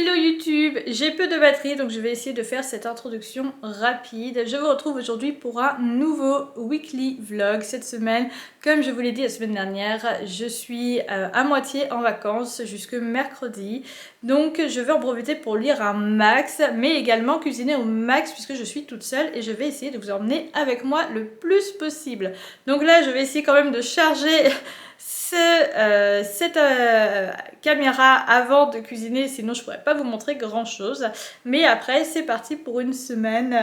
Hello YouTube, j'ai peu de batterie donc je vais essayer de faire cette introduction rapide. Je vous retrouve aujourd'hui pour un nouveau weekly vlog cette semaine. Comme je vous l'ai dit la semaine dernière, je suis à moitié en vacances jusque mercredi. Donc je vais en profiter pour lire un max mais également cuisiner au max puisque je suis toute seule et je vais essayer de vous emmener avec moi le plus possible. Donc là je vais essayer quand même de charger cette caméra avant de cuisiner, sinon je pourrais pas vous montrer grand chose. Mais après c'est parti pour une semaine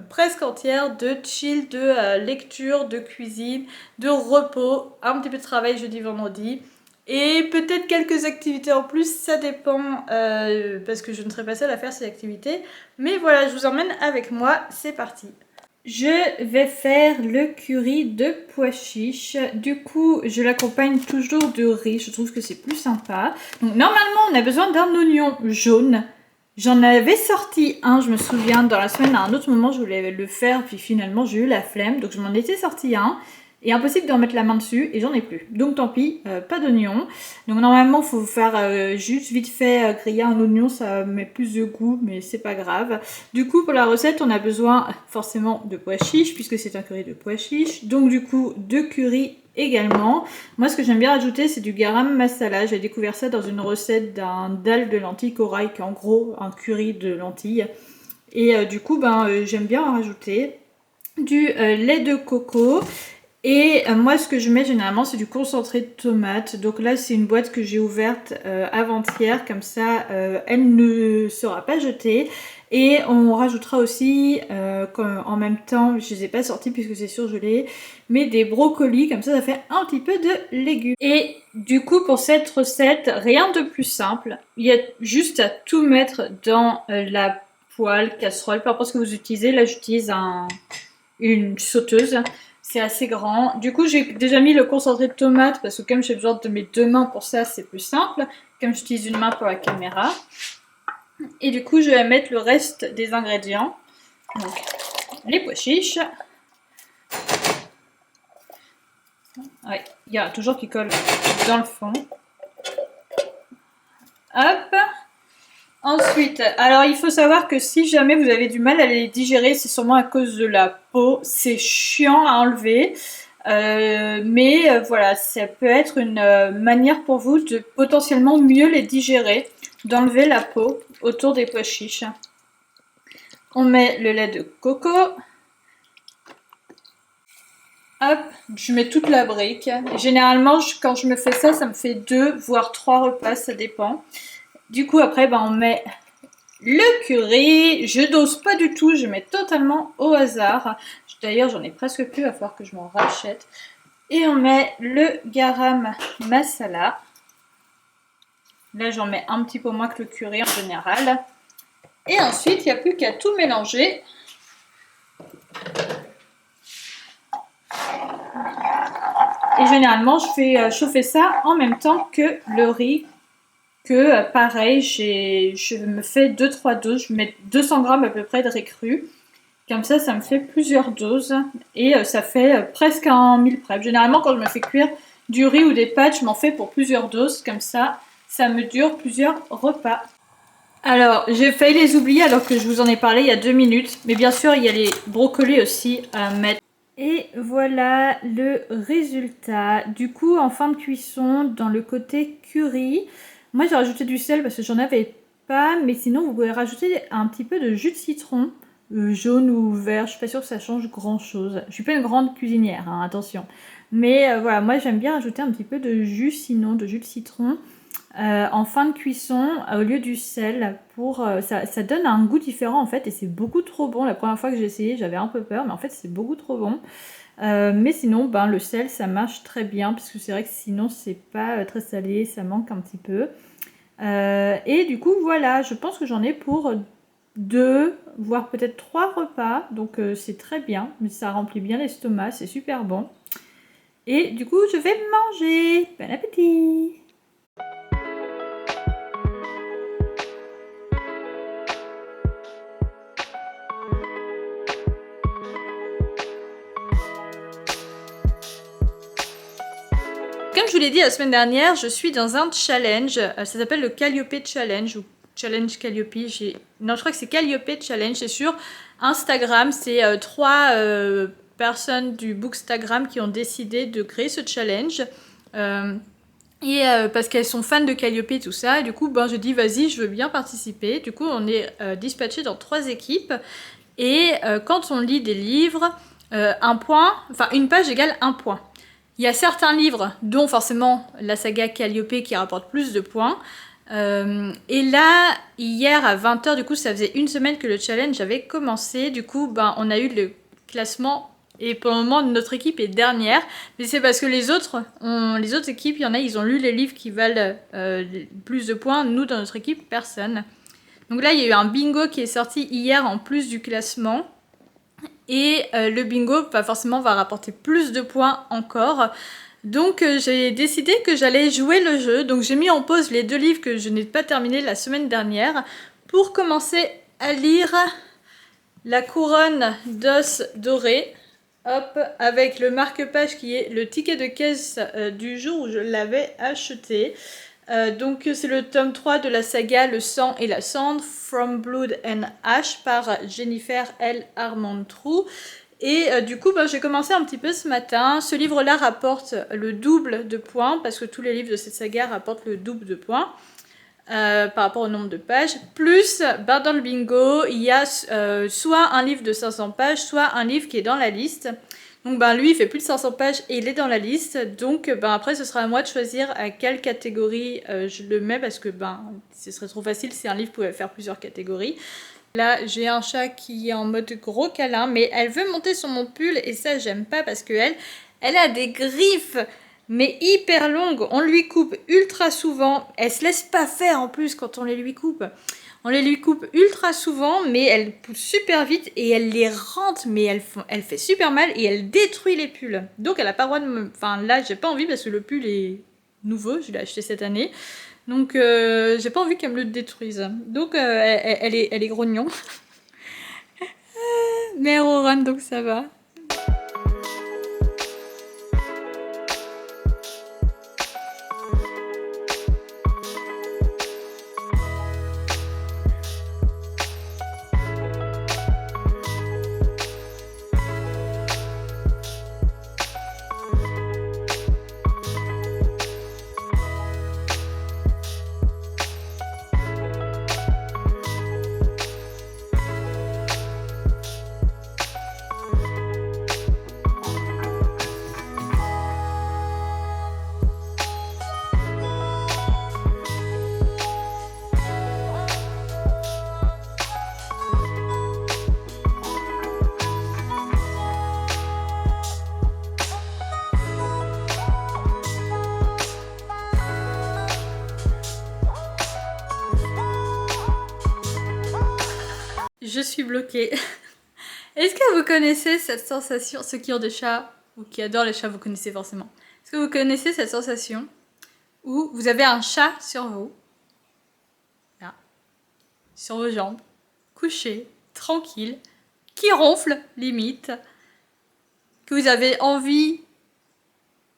presque entière de chill, de lecture, de cuisine, de repos, un petit peu de travail jeudi vendredi et peut-être quelques activités en plus, ça dépend parce que je ne serai pas seule à faire ces activités. Mais voilà, je vous emmène avec moi, c'est parti. Je vais faire le curry de pois chiches. Du coup, je l'accompagne toujours de riz. Je trouve que c'est plus sympa. Donc, normalement, on a besoin d'un oignon jaune. J'en avais sorti un, je me souviens, dans la semaine. À un autre moment, je voulais le faire. Puis finalement, j'ai eu la flemme. Donc, je m'en étais sorti un. Et impossible de remettre la main dessus. Et j'en ai plus. Donc, tant pis, pas d'oignon. Donc, normalement, il faut faire juste vite fait griller un oignon. Ça met plus de goût, mais c'est pas grave. Du coup, pour la recette, on a besoin forcément de pois chiches, puisque c'est un curry de pois chiches. Donc, du coup, de curry également. Moi, ce que j'aime bien rajouter, c'est du garam masala. J'ai découvert ça dans une recette d'un dal de lentilles corail, qui est en gros un curry de lentilles. Et du coup, j'aime bien en rajouter. Du lait de coco. Et moi, ce que je mets généralement, c'est du concentré de tomate. Donc là, c'est une boîte que j'ai ouverte avant-hier. Comme ça, elle ne sera pas jetée. Et on rajoutera aussi, en même temps, je ne les ai pas sortis puisque c'est surgelé, mais des brocolis. Comme ça fait un petit peu de légumes. Et du coup, pour cette recette, rien de plus simple. Il y a juste à tout mettre dans la poêle, casserole, peu importe ce que vous utilisez. Là, j'utilise une sauteuse. C'est assez grand. Du coup, j'ai déjà mis le concentré de tomate parce que comme j'ai besoin de mes deux mains pour ça, c'est plus simple. Comme j'utilise une main pour la caméra. Et du coup, je vais mettre le reste des ingrédients. Donc, les pois chiches. Ouais, il y a toujours qui colle dans le fond. Hop. Ensuite, alors il faut savoir que si jamais vous avez du mal à les digérer, c'est sûrement à cause de la peau. C'est chiant à enlever. Mais voilà, ça peut être une manière pour vous de potentiellement mieux les digérer, d'enlever la peau autour des pois chiches. On met le lait de coco. Hop, je mets toute la brique. Généralement, quand je me fais ça, ça me fait 2 voire 3 repas, ça dépend. Du coup, après, on met le curry. Je dose pas du tout, je mets totalement au hasard. D'ailleurs, j'en ai presque plus, il va falloir que je m'en rachète. Et on met le garam masala. Là, j'en mets un petit peu moins que le curry en général. Et ensuite, il n'y a plus qu'à tout mélanger. Et généralement, je fais chauffer ça en même temps que le riz. Pareil, je me fais 2-3 doses. Je mets 200 grammes à peu près de riz cru. Comme ça me fait plusieurs doses et ça fait presque un meal prep. Généralement, quand je me fais cuire du riz ou des pâtes, je m'en fais pour plusieurs doses. Comme ça me dure plusieurs repas. Alors, j'ai failli les oublier alors que je vous en ai parlé il y a 2 minutes. Mais bien sûr, il y a les brocolis aussi à mettre. Et voilà le résultat. Du coup, en fin de cuisson, dans le côté curry, moi j'ai rajouté du sel parce que j'en avais pas. Mais sinon, vous pouvez rajouter un petit peu de jus de citron. Jaune ou vert, je suis pas sûre que ça change grand chose. Je suis pas une grande cuisinière, hein, attention. Mais voilà, moi j'aime bien ajouter un petit peu de jus, sinon de jus de citron en fin de cuisson au lieu du sel. Ça donne un goût différent en fait et c'est beaucoup trop bon. La première fois que j'ai essayé, j'avais un peu peur, mais en fait c'est beaucoup trop bon. Mais sinon, le sel ça marche très bien parce que c'est vrai que sinon c'est pas très salé, ça manque un petit peu. Et du coup, voilà, je pense que j'en ai pour 2, voire peut-être 3 repas. Donc c'est très bien, mais ça remplit bien l'estomac, c'est super bon. Et du coup, je vais manger. Bon appétit! Comme je vous l'ai dit la semaine dernière, je suis dans un challenge, ça s'appelle le Calliope Challenge, ou challenge Calliope. Non, je crois que c'est Calliope Challenge, c'est sur Instagram. C'est 3 personnes du Bookstagram qui ont décidé de créer ce challenge. Parce qu'elles sont fans de Calliope et tout ça. Et du coup, ben, je dis vas-y, je veux bien participer. Du coup, on est dispatché dans 3 équipes. Et quand on lit des livres, une page égale 1 point. Il y a certains livres, dont forcément la saga Calliope qui rapporte plus de points. Et là, hier à 20h, du coup, ça faisait une semaine que le challenge avait commencé. Du coup, ben, on a eu le classement. Et pour le moment, notre équipe est dernière. Mais c'est parce que les autres équipes, il y en a, ils ont lu les livres qui valent plus de points. Nous, dans notre équipe, personne. Donc là, il y a eu un bingo qui est sorti hier en plus du classement. Et le bingo, forcément, va rapporter plus de points encore. Donc j'ai décidé que j'allais jouer le jeu. Donc j'ai mis en pause les 2 livres que je n'ai pas terminés la semaine dernière pour commencer à lire La couronne d'os doré. Hop, avec le marque-page qui est le ticket de caisse du jour où je l'avais acheté. Donc c'est le tome 3 de la saga Le sang et la cendre, From Blood and Ash par Jennifer L. Armentrout. Et du coup, j'ai commencé un petit peu ce matin. Ce livre-là rapporte le double de points, parce que tous les livres de cette saga rapportent le double de points par rapport au nombre de pages. Plus, dans le bingo, il y a soit un livre de 500 pages, soit un livre qui est dans la liste. Donc lui, il fait plus de 500 pages et il est dans la liste. Donc après, ce sera à moi de choisir à quelle catégorie je le mets, parce que ce serait trop facile si un livre pouvait faire plusieurs catégories. Là, j'ai un chat qui est en mode gros câlin, mais elle veut monter sur mon pull et ça, j'aime pas parce que elle a des griffes, mais hyper longues. On lui coupe ultra souvent. Elle se laisse pas faire en plus quand on les lui coupe. On les lui coupe ultra souvent, mais elle pousse super vite et elle les rentre, mais elle fait super mal et elle détruit les pulls. Donc elle a pas le droit de me... Enfin là, j'ai pas envie parce que le pull est nouveau, je l'ai acheté cette année. Donc j'ai pas envie qu'elle me le détruise. Donc elle est grognon. Mais elle ronronne, donc ça va. Je suis bloquée. Est-ce que vous connaissez cette sensation? Ceux qui ont des chats ou qui adorent les chats, vous connaissez forcément. Est-ce que vous connaissez cette sensation où vous avez un chat sur vous, là, sur vos jambes, couché, tranquille, qui ronfle, limite, que vous avez envie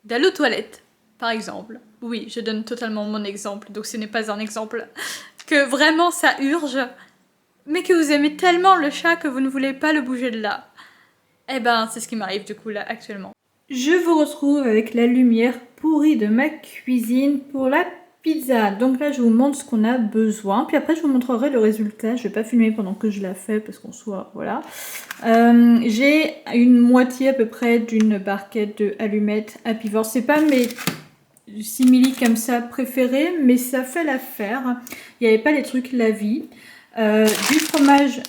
d'aller aux toilettes, par exemple. Oui, je donne totalement mon exemple, donc ce n'est pas un exemple. Que vraiment ça urge, mais que vous aimez tellement le chat que vous ne voulez pas le bouger de là. Eh ben, c'est ce qui m'arrive du coup là, actuellement. Je vous retrouve avec la lumière pourrie de ma cuisine pour la pizza. Donc là, je vous montre ce qu'on a besoin. Puis après, je vous montrerai le résultat. Je vais pas filmer pendant que je la fais parce qu'on soit... Voilà. J'ai une moitié à peu près d'une barquette de allumettes Happy Force. C'est pas mes simili comme ça préférés, mais ça fait l'affaire. Il n'y avait pas les trucs la vie. Du fromage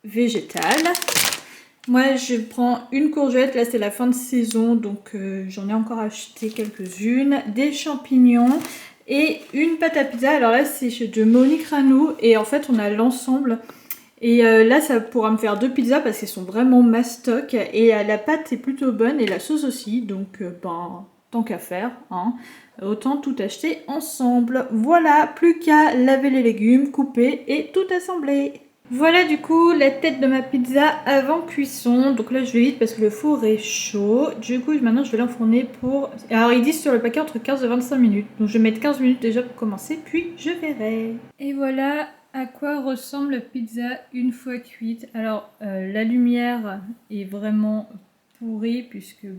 végétal. Moi, je prends une courgette. Là, c'est la fin de saison, donc j'en ai encore acheté quelques-unes. Des champignons et une pâte à pizza. Alors là, c'est de Monique Ranou. Et en fait, on a l'ensemble. Et là, ça pourra me faire 2 pizzas parce qu'elles sont vraiment mastoc. Et la pâte est plutôt bonne et la sauce aussi. Donc, tant qu'à faire, hein. Autant tout acheter ensemble. Voilà, plus qu'à laver les légumes, couper et tout assembler. Voilà du coup la tête de ma pizza avant cuisson. Donc là je vais vite parce que le four est chaud. Du coup maintenant je vais l'enfourner pour... Alors ils disent sur le paquet entre 15 et 25 minutes. Donc je vais mettre 15 minutes déjà pour commencer puis je verrai. Et voilà à quoi ressemble la pizza une fois cuite. Alors la lumière est vraiment pourrie puisque il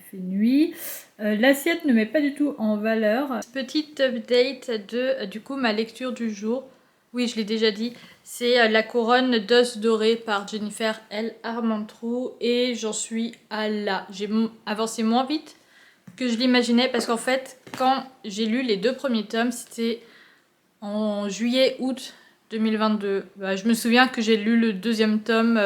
fait nuit. L'assiette ne met pas du tout en valeur. Petite update de du coup ma lecture du jour. Oui je l'ai déjà dit. C'est La couronne d'os dorés par Jennifer L. Armentrout et j'en suis à là. J'ai avancé moins vite que je l'imaginais parce qu'en fait, quand j'ai lu les 2 premiers tomes, c'était en juillet-août 2022. Je me souviens que j'ai lu le 2e tome,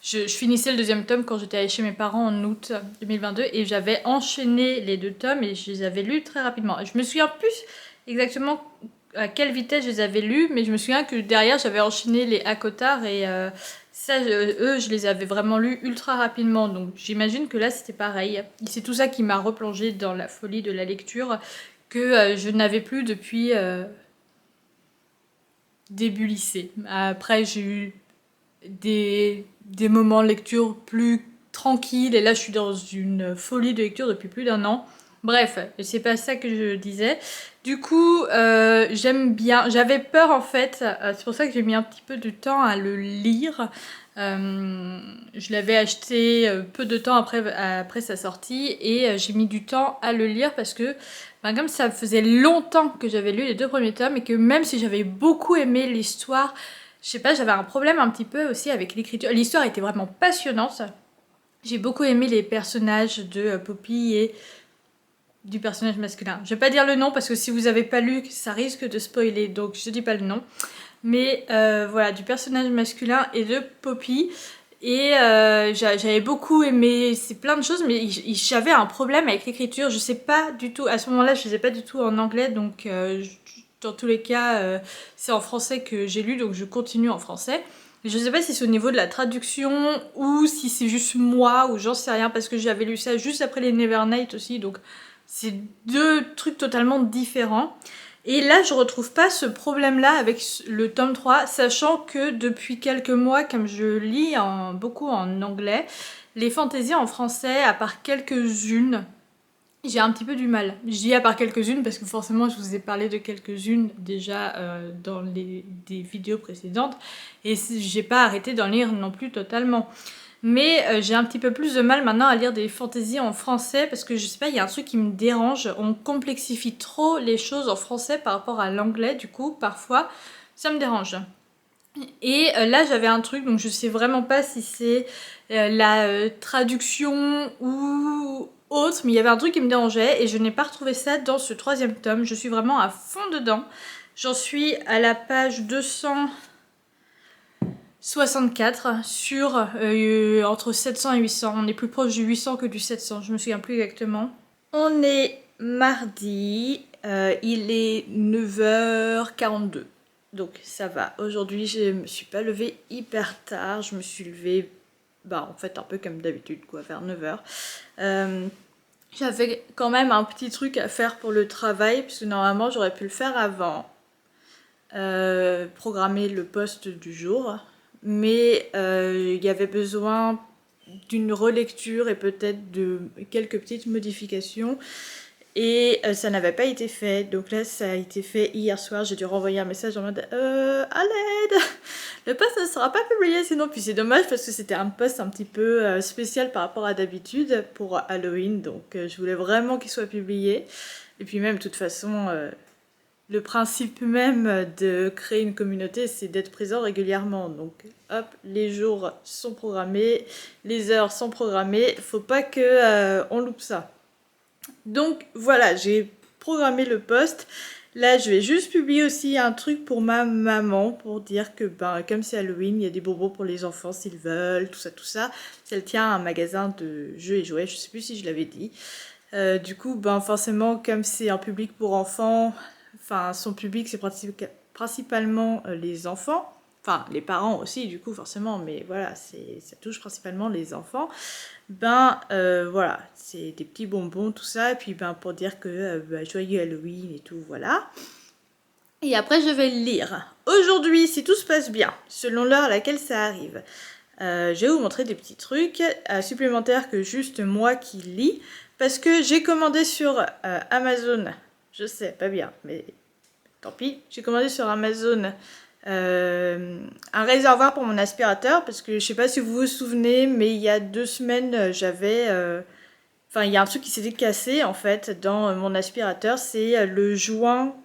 je finissais le 2e tome quand j'étais allée chez mes parents en août 2022 et j'avais enchaîné les 2 tomes et je les avais lus très rapidement. Je me souviens plus exactement à quelle vitesse je les avais lus, mais je me souviens que derrière j'avais enchaîné les ACOTAR et eux je les avais vraiment lus ultra rapidement, donc j'imagine que là c'était pareil. C'est tout ça qui m'a replongée dans la folie de la lecture que je n'avais plus depuis début lycée. Après j'ai eu des moments de lecture plus tranquilles et là je suis dans une folie de lecture depuis plus d'1 an. Bref, c'est pas ça que je disais. Du coup, j'aime bien. J'avais peur en fait, c'est pour ça que j'ai mis un petit peu de temps à le lire. Je l'avais acheté peu de temps après sa sortie et j'ai mis du temps à le lire parce que comme ça faisait longtemps que j'avais lu les 2 premiers tomes et que même si j'avais beaucoup aimé l'histoire, je sais pas, j'avais un problème un petit peu aussi avec l'écriture. L'histoire était vraiment passionnante. J'ai beaucoup aimé les personnages de Poppy et du personnage masculin. Je vais pas dire le nom parce que si vous avez pas lu, ça risque de spoiler, donc je dis pas le nom. Mais voilà, du personnage masculin et de Poppy. Et j'avais beaucoup aimé, c'est plein de choses, mais j'avais un problème avec l'écriture. Je sais pas du tout, à ce moment-là, je faisais pas du tout en anglais, donc dans tous les cas, c'est en français que j'ai lu, donc je continue en français. Je sais pas si c'est au niveau de la traduction ou si c'est juste moi ou j'en sais rien parce que j'avais lu ça juste après les Nevernight aussi, donc c'est 2 trucs totalement différents. Et là, je retrouve pas ce problème-là avec le tome 3, sachant que depuis quelques mois, comme je lis beaucoup en anglais, les fantaisies en français, à part quelques-unes, j'ai un petit peu du mal. Je dis à part quelques-unes parce que forcément je vous ai parlé de quelques-unes déjà dans des vidéos précédentes et j'ai pas arrêté d'en lire non plus totalement. Mais j'ai un petit peu plus de mal maintenant à lire des fantaisies en français parce que je sais pas, il y a un truc qui me dérange. On complexifie trop les choses en français par rapport à l'anglais, du coup, parfois, ça me dérange. Et là, j'avais un truc, donc je sais vraiment pas si c'est la traduction ou autre, mais il y avait un truc qui me dérangeait et je n'ai pas retrouvé ça dans ce 3e tome. Je suis vraiment à fond dedans. J'en suis à la page 264 sur entre 700 et 800. On est plus proche du 800 que du 700, je me souviens plus exactement. On est mardi, il est 9h42. Donc ça va. Aujourd'hui, je me suis pas levée hyper tard. Je me suis levée, en fait, un peu comme d'habitude, quoi, vers 9h. J'avais quand même un petit truc à faire pour le travail, puisque normalement, j'aurais pu le faire avant. Programmer le post du jour. Mais il y avait besoin d'une relecture et peut-être de quelques petites modifications. Et ça n'avait pas été fait, donc là ça a été fait hier soir. J'ai dû renvoyer un message en mode à l'aide, le post ne sera pas publié sinon. Puis c'est dommage parce que c'était un post un petit peu spécial par rapport à d'habitude pour Halloween, donc je voulais vraiment qu'il soit publié. Et puis même de toute façon, le principe même de créer une communauté, c'est d'être présent régulièrement. Donc hop, les jours sont programmés, les heures sont programmées, faut pas que on loupe ça. Donc voilà, j'ai programmé le post. Là, je vais juste publier aussi un truc pour ma maman pour dire que comme c'est Halloween, il y a des bonbons pour les enfants s'ils veulent, tout ça, tout ça. Elle tient un magasin de jeux et jouets, je sais plus si je l'avais dit. Du coup, forcément, comme c'est un public pour enfants, son public c'est principalement les enfants. Enfin, les parents aussi, du coup, forcément, mais voilà, ça touche principalement les enfants. Voilà, c'est des petits bonbons, tout ça, et puis pour dire que joyeux Halloween et tout, voilà. et après je vais le lire. Aujourd'hui, si tout se passe bien, selon l'heure à laquelle ça arrive, je vais vous montrer des petits trucs supplémentaires que juste moi qui lis, parce que j'ai commandé sur Amazon, je sais, pas bien, mais tant pis, j'ai commandé sur Amazon un réservoir pour mon aspirateur, parce que je sais pas si vous vous souvenez, mais il y a 2 semaines, j'avais... Enfin, il y a un truc qui s'était cassé, en fait, dans mon aspirateur, c'est le joint,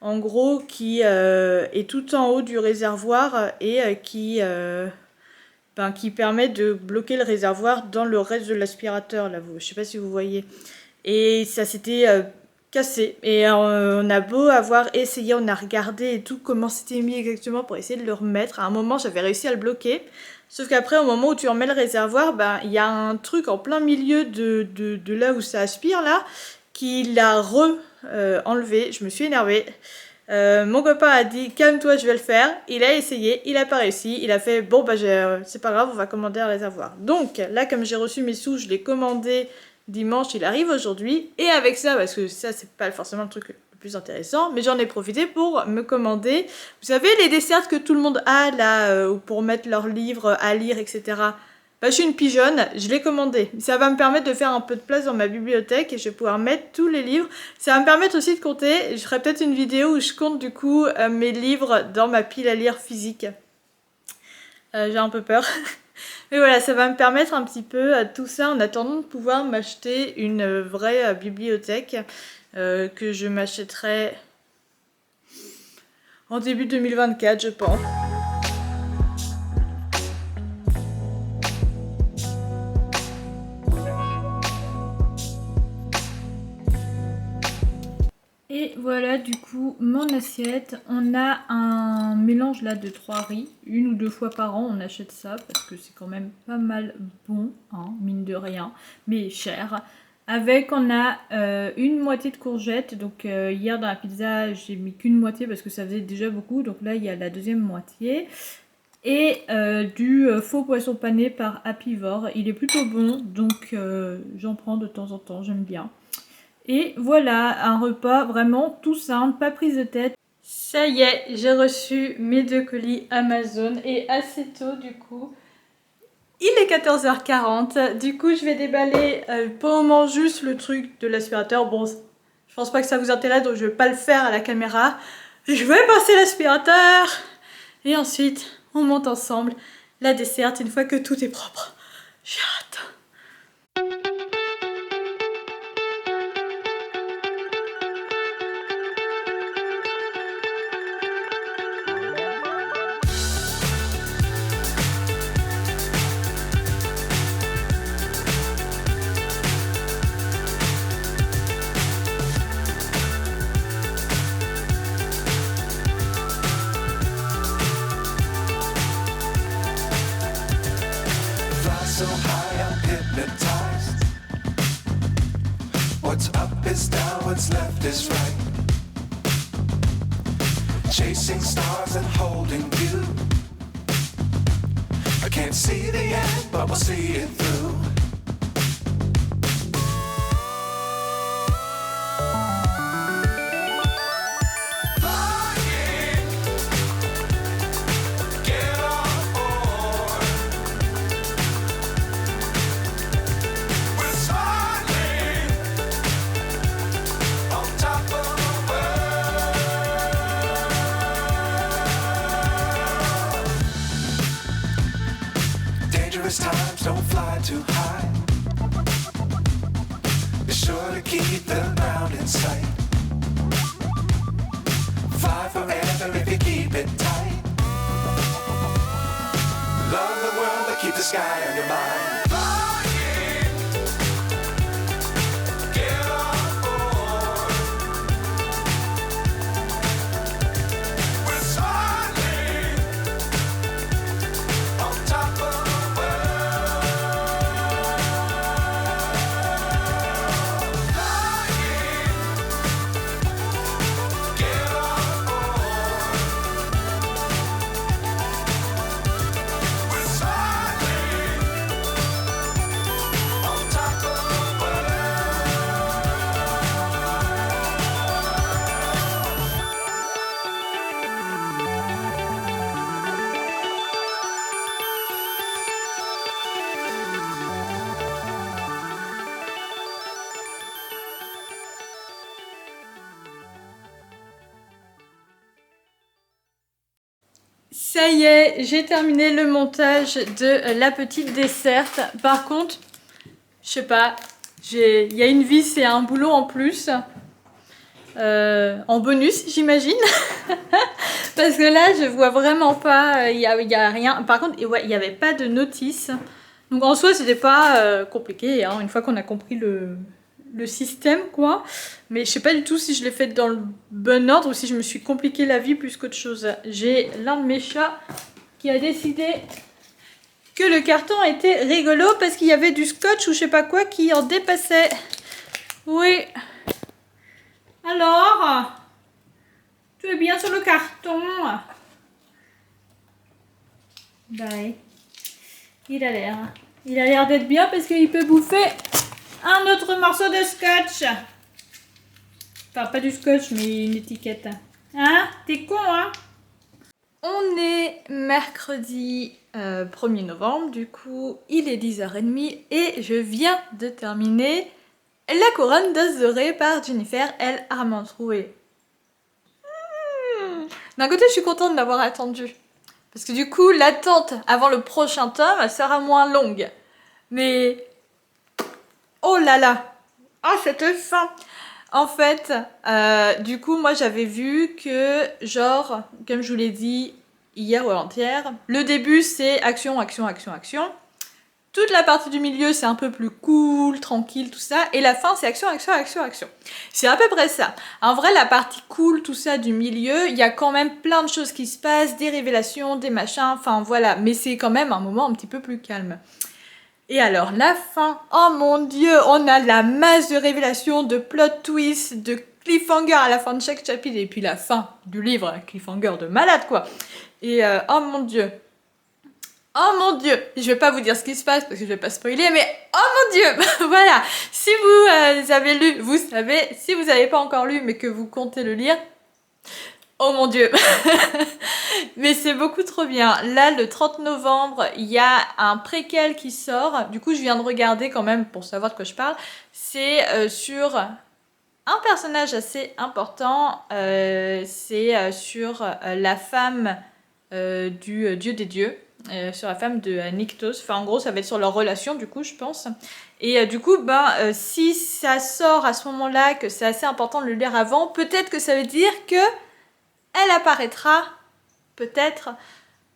en gros, qui est tout en haut du réservoir et qui permet de bloquer le réservoir dans le reste de l'aspirateur, là, je sais pas si vous voyez. Et ça s'était cassé. Et on a beau avoir essayé, on a regardé et tout, comment c'était mis exactement pour essayer de le remettre. À un moment, j'avais réussi à le bloquer. Sauf qu'après, au moment où tu remets le réservoir, il y a un truc en plein milieu de là où ça aspire, là, qui l'a enlevé. Je me suis énervée. Mon copain a dit calme-toi, je vais le faire. Il a essayé, il a pas réussi. Il a fait bon c'est pas grave, on va commander un réservoir. Donc là, comme j'ai reçu mes sous, je l'ai commandé dimanche, il arrive aujourd'hui. Et avec ça, parce que ça c'est pas forcément le truc le plus intéressant, mais j'en ai profité pour me commander, vous savez, les desserts que tout le monde a là pour mettre leurs livres à lire, etc. Je suis une pigeonne, je l'ai commandé. Ça va me permettre de faire un peu de place dans ma bibliothèque et je vais pouvoir mettre tous les livres. Ça va me permettre aussi de compter. Je ferai peut-être une vidéo où je compte du coup mes livres dans ma pile à lire physique. J'ai un peu peur. Mais voilà, ça va me permettre un petit peu tout ça en attendant de pouvoir m'acheter une vraie bibliothèque que je m'achèterai en début 2024, je pense. Et voilà du coup mon assiette. On a un mélange là de 3 riz. 1 ou 2 fois par an on achète ça parce que c'est quand même pas mal bon, hein, mine de rien, mais cher. Avec on a une moitié de courgettes. Donc hier dans la pizza j'ai mis qu'une moitié parce que ça faisait déjà beaucoup. Donc là il y a la deuxième moitié. Et du faux poisson pané par Apivore. Il est plutôt bon donc j'en prends de temps en temps, j'aime bien. Et voilà, un repas vraiment tout simple, pas prise de tête. Ça y est, j'ai reçu mes 2 colis Amazon et assez tôt du coup. Il est 14h40, du coup je vais déballer pour le moment juste le truc de l'aspirateur. Bon, je pense pas que ça vous intéresse donc je vais pas le faire à la caméra. Je vais passer l'aspirateur et ensuite on monte ensemble la desserte une fois que tout est propre. J'ai hâte. So high, I'm hypnotized. What's up is down, what's left is right. Chasing stars and holding you. I can't see the end, but we'll see it through. Times don't fly too high. Be sure to keep the ground in sight. Fly forever if you keep it tight. Love the world but keep the sky on your mind. Ça y est, j'ai terminé le montage de la petite desserte. Par contre, je sais pas, il y a une vis et un boulot en plus. En bonus, j'imagine. Parce que là, je vois vraiment pas, il y a rien. Par contre, ouais, il n'y avait pas de notice. Donc en soi, c'était pas compliqué, hein, une fois qu'on a compris le système, quoi. Mais je sais pas du tout si je l'ai fait dans le bon ordre ou si je me suis compliqué la vie plus qu'autre chose. J'ai l'un de mes chats qui a décidé que le carton était rigolo parce qu'il y avait du scotch ou je sais pas quoi qui en dépassait. Oui. Alors, tout est bien sur le carton. Ouais. Il a l'air d'être bien parce qu'il peut bouffer un autre morceau de scotch. Enfin, pas du scotch, mais une étiquette. Hein? T'es con, hein? On est mercredi 1er novembre, du coup, il est 10h30 et je viens de terminer La couronne d'os doré par Jennifer L. Armentrout. D'un côté, je suis contente d'avoir attendu. Parce que du coup, l'attente avant le prochain tome sera moins longue. Mais... oh là là! Oh, cette fin! En fait, du coup, moi j'avais vu que, genre, comme je vous l'ai dit hier ou avant-hier, le début c'est action, action, action, action. Toute la partie du milieu c'est un peu plus cool, tranquille, tout ça. Et la fin c'est action, action, action, action. C'est à peu près ça. En vrai, la partie cool, tout ça du milieu, il y a quand même plein de choses qui se passent, des révélations, des machins, enfin voilà. Mais c'est quand même un moment un petit peu plus calme. Et alors, la fin, oh mon dieu, on a la masse de révélations, de plot twists, de cliffhanger à la fin de chaque chapitre, et puis la fin du livre, cliffhanger de malade quoi. Et oh mon dieu, je vais pas vous dire ce qui se passe parce que je vais pas spoiler, mais oh mon dieu, voilà. Si vous avez lu, vous savez. Si vous n'avez pas encore lu, mais que vous comptez le lire, oh mon dieu. Mais c'est beaucoup trop bien. Là, le 30 novembre, il y a un préquel qui sort. Du coup, je viens de regarder quand même pour savoir de quoi je parle. C'est sur un personnage assez important. C'est sur la femme du dieu des dieux. Sur la femme de Nyktos. Enfin, en gros, ça va être sur leur relation, du coup, je pense. Et du coup, si ça sort à ce moment-là, que c'est assez important de le lire avant, peut-être que ça veut dire que elle apparaîtra peut-être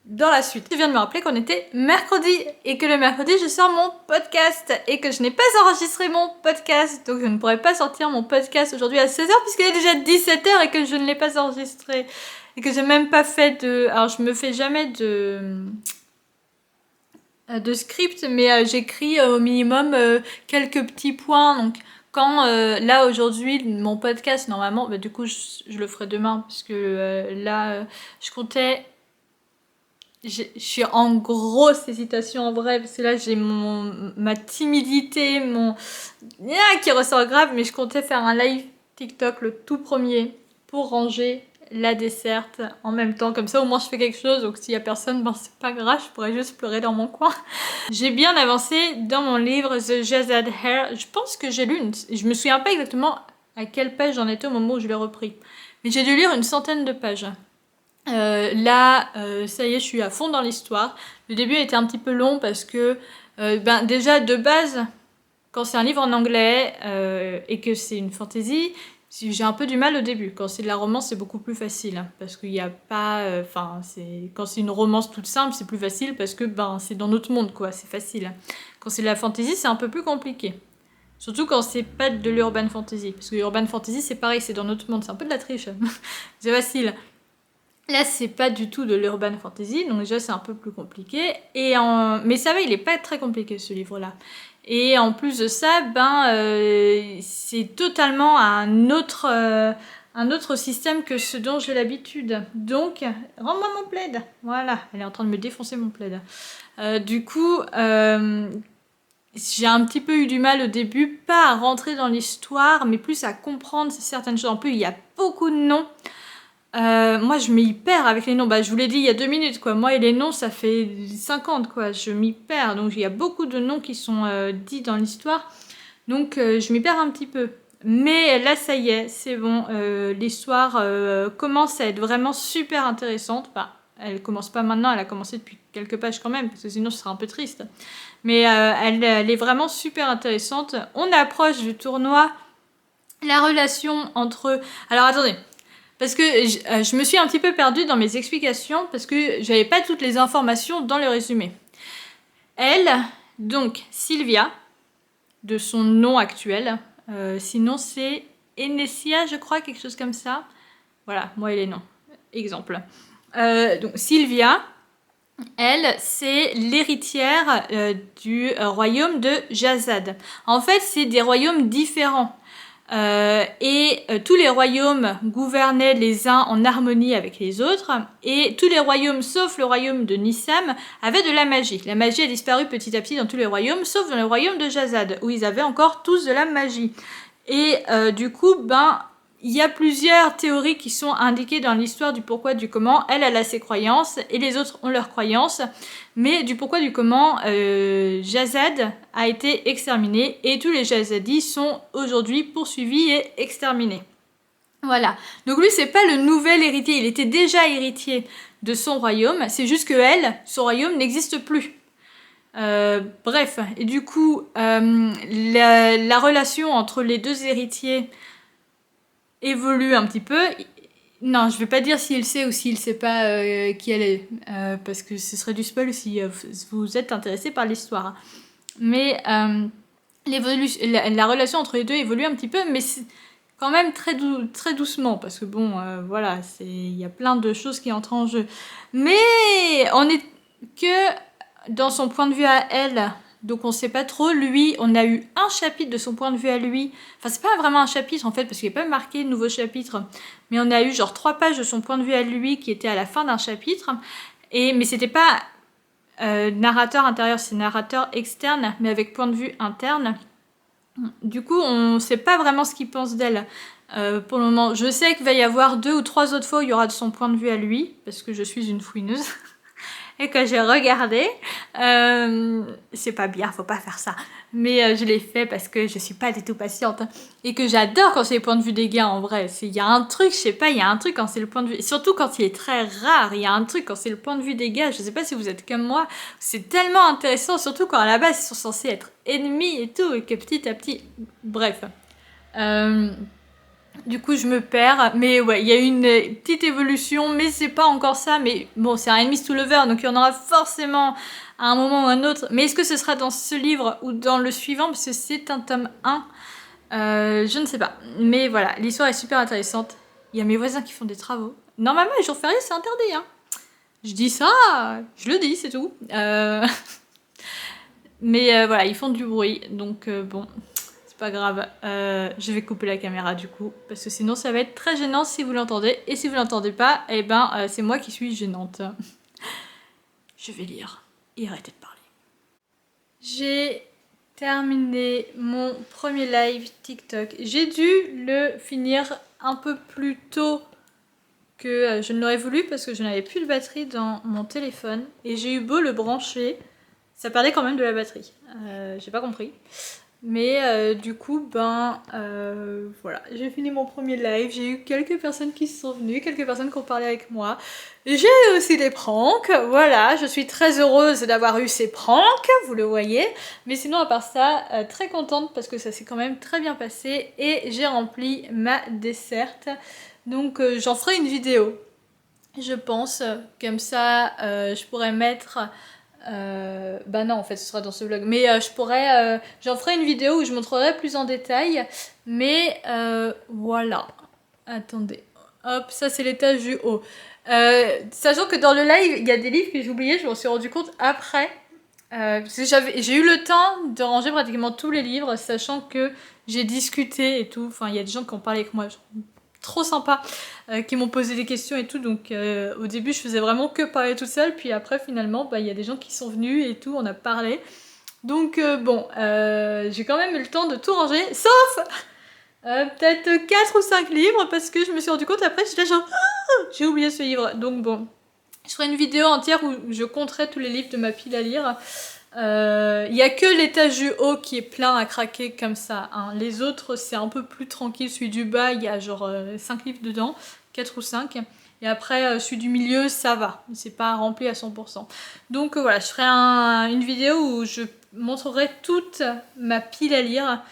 dans la suite. Je viens de me rappeler qu'on était mercredi et que le mercredi je sors mon podcast et que je n'ai pas enregistré mon podcast, donc je ne pourrai pas sortir mon podcast aujourd'hui à 16h puisqu'il est déjà 17h et que je ne l'ai pas enregistré et que j'ai même pas fait de... Alors je me fais jamais de script, mais j'écris au minimum quelques petits points. Donc quand là aujourd'hui mon podcast normalement, du coup je le ferai demain parce que là je comptais... Je suis en grosse hésitation en vrai parce que là j'ai ma timidité, qui ressort grave, mais je comptais faire un live TikTok le tout premier pour ranger la desserte en même temps, comme ça au moins je fais quelque chose, donc s'il y a personne, c'est pas grave, je pourrais juste pleurer dans mon coin. J'ai bien avancé dans mon livre The Jazzed Hair. Je pense que j'ai lu je me souviens pas exactement à quelle page j'en étais au moment où je l'ai repris, mais j'ai dû lire une centaine de pages. Là, ça y est, je suis à fond dans l'histoire. Le début était un petit peu long parce que déjà de base, quand c'est un livre en anglais et que c'est une fantasy, j'ai un peu du mal au début. Quand c'est de la romance, c'est beaucoup plus facile, hein, parce qu'il n'y a pas... quand c'est une romance toute simple, c'est plus facile parce que c'est dans notre monde, quoi, c'est facile. Quand c'est de la fantasy, c'est un peu plus compliqué. Surtout quand c'est pas de l'urban fantasy. Parce que l'urban fantasy, c'est pareil, c'est dans notre monde, c'est un peu de la triche. C'est facile. Là, c'est pas du tout de l'urban fantasy, donc déjà c'est un peu plus compliqué. Mais ça va, il est pas très compliqué ce livre-là. Et en plus de ça, c'est totalement un autre système que ce dont j'ai l'habitude. Donc, rends-moi mon plaid. Voilà, elle est en train de me défoncer mon plaid. Du coup, j'ai un petit peu eu du mal au début, pas à rentrer dans l'histoire, mais plus à comprendre certaines choses. En plus, il y a beaucoup de noms. Moi je m'y perds avec les noms, je vous l'ai dit il y a 2 minutes quoi, moi et les noms ça fait 50 quoi, je m'y perds, donc il y a beaucoup de noms qui sont dits dans l'histoire, donc je m'y perds un petit peu. Mais là ça y est, c'est bon, l'histoire commence à être vraiment super intéressante, elle commence pas maintenant, elle a commencé depuis quelques pages quand même, parce que sinon ce serait un peu triste. Mais elle est vraiment super intéressante. On approche du tournoi, la relation entre... Alors attendez, parce que je me suis un petit peu perdue dans mes explications, parce que j'avais pas toutes les informations dans le résumé. Elle, donc Sylvia, de son nom actuel, sinon c'est Enessia, je crois, quelque chose comme ça. Voilà, moi et les noms. Exemple. Donc Sylvia, elle, c'est l'héritière du royaume de Jazad. En fait, c'est des royaumes différents. Tous les royaumes gouvernaient les uns en harmonie avec les autres, et tous les royaumes, sauf le royaume de Nissam, avaient de la magie. La magie a disparu petit à petit dans tous les royaumes, sauf dans le royaume de Jazad, où ils avaient encore tous de la magie. Et du coup, il y a plusieurs théories qui sont indiquées dans l'histoire du pourquoi, du comment. Elle a ses croyances et les autres ont leurs croyances. Mais du pourquoi, du comment, Jazad a été exterminé et tous les Jazadis sont aujourd'hui poursuivis et exterminés. Voilà. Donc lui, c'est pas le nouvel héritier. Il était déjà héritier de son royaume. C'est juste que elle, son royaume n'existe plus. Bref. Et du coup, la relation entre les deux héritiers évolue un petit peu. Non, je vais pas dire s'il sait ou s'il sait pas qui elle est, parce que ce serait du spoil si vous êtes intéressé par l'histoire. Mais la relation entre les deux évolue un petit peu, mais c'est quand même très doucement, parce que bon, voilà, il y a plein de choses qui entrent en jeu. Mais on est que dans son point de vue à elle. Donc on sait pas trop. Lui, on a eu un chapitre de son point de vue à lui. Enfin, c'est pas vraiment un chapitre en fait, parce qu'il n'est pas marqué nouveau chapitre. Mais on a eu genre 3 pages de son point de vue à lui qui était à la fin d'un chapitre. Mais c'était pas narrateur intérieur, c'est narrateur externe, mais avec point de vue interne. Du coup, on sait pas vraiment ce qu'il pense d'elle. Pour le moment, je sais qu'il va y avoir 2 ou 3 autres fois où il y aura de son point de vue à lui, parce que je suis une fouineuse. Et que j'ai regardé, c'est pas bien, faut pas faire ça, mais je l'ai fait parce que je suis pas du tout patiente, et que j'adore quand c'est le point de vue des gars en vrai. Il y a un truc, je sais pas, il y a un truc quand c'est le point de vue, surtout quand il est très rare, il y a un truc quand c'est le point de vue des gars, je sais pas si vous êtes comme moi, c'est tellement intéressant, surtout quand à la base ils sont censés être ennemis et tout, et que petit à petit, bref. Du coup, je me perds. Mais ouais, il y a une petite évolution, mais c'est pas encore ça. Mais bon, c'est un enemies to lover, donc il y en aura forcément à un moment ou un autre. Mais est-ce que ce sera dans ce livre ou dans le suivant? Parce que c'est un tome 1. Je ne sais pas. Mais voilà, l'histoire est super intéressante. Il y a mes voisins qui font des travaux. Normalement, les jours fériés, c'est interdit, hein. Je dis ça, je le dis, c'est tout. Mais voilà, ils font du bruit, donc bon... Pas grave, je vais couper la caméra du coup, parce que sinon ça va être très gênant si vous l'entendez, et si vous l'entendez pas, eh ben c'est moi qui suis gênante. Je vais lire et arrêter de parler. J'ai terminé mon premier live TikTok. J'ai dû le finir un peu plus tôt que je ne l'aurais voulu, parce que je n'avais plus de batterie dans mon téléphone, et j'ai eu beau le brancher, ça perdait quand même de la batterie. J'ai pas compris. Mais du coup, voilà, j'ai fini mon premier live, j'ai eu quelques personnes qui sont venues, quelques personnes qui ont parlé avec moi. J'ai eu aussi des pranks, voilà, je suis très heureuse d'avoir eu ces pranks, vous le voyez. Mais sinon, à part ça, très contente parce que ça s'est quand même très bien passé et j'ai rempli ma desserte. Donc j'en ferai une vidéo, je pense, comme ça je pourrais mettre... non, en fait ce sera dans ce vlog, mais j'en ferai une vidéo où je montrerai plus en détail, mais voilà, attendez, hop, ça c'est l'étage du haut. Sachant que dans le live il y a des livres que j'ai oubliés, je m'en suis rendu compte après, parce que j'ai eu le temps de ranger pratiquement tous les livres, sachant que j'ai discuté et tout, enfin il y a des gens qui ont parlé avec moi, trop sympa, qui m'ont posé des questions et tout, donc au début je faisais vraiment que parler toute seule, puis après finalement il y a des gens qui sont venus et tout, on a parlé, donc bon, j'ai quand même eu le temps de tout ranger, sauf peut-être 4 ou 5 livres, parce que je me suis rendu compte après, j'étais genre j'ai oublié ce livre, donc bon, je ferai une vidéo entière où je compterai tous les livres de ma pile à lire. Il y a que l'étage du haut qui est plein à craquer comme ça, hein. Les autres c'est un peu plus tranquille, celui du bas il y a genre 5 livres dedans, 4 ou 5. Et après, celui du milieu, ça va. C'est pas rempli à 100%. Donc voilà, je ferai une vidéo où je montrerai toute ma pile à lire.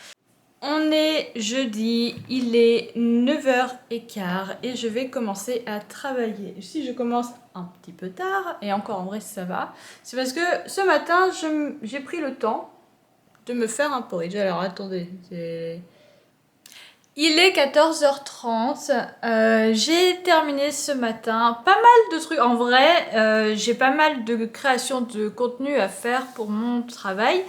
On est jeudi, il est 9h15 et je vais commencer à travailler. Si je commence un petit peu tard, et encore en vrai ça va, c'est parce que ce matin j'ai pris le temps de me faire un porridge. Alors attendez, il est 14h30, j'ai terminé ce matin pas mal de trucs. En vrai, j'ai pas mal de création de contenu à faire pour mon travail.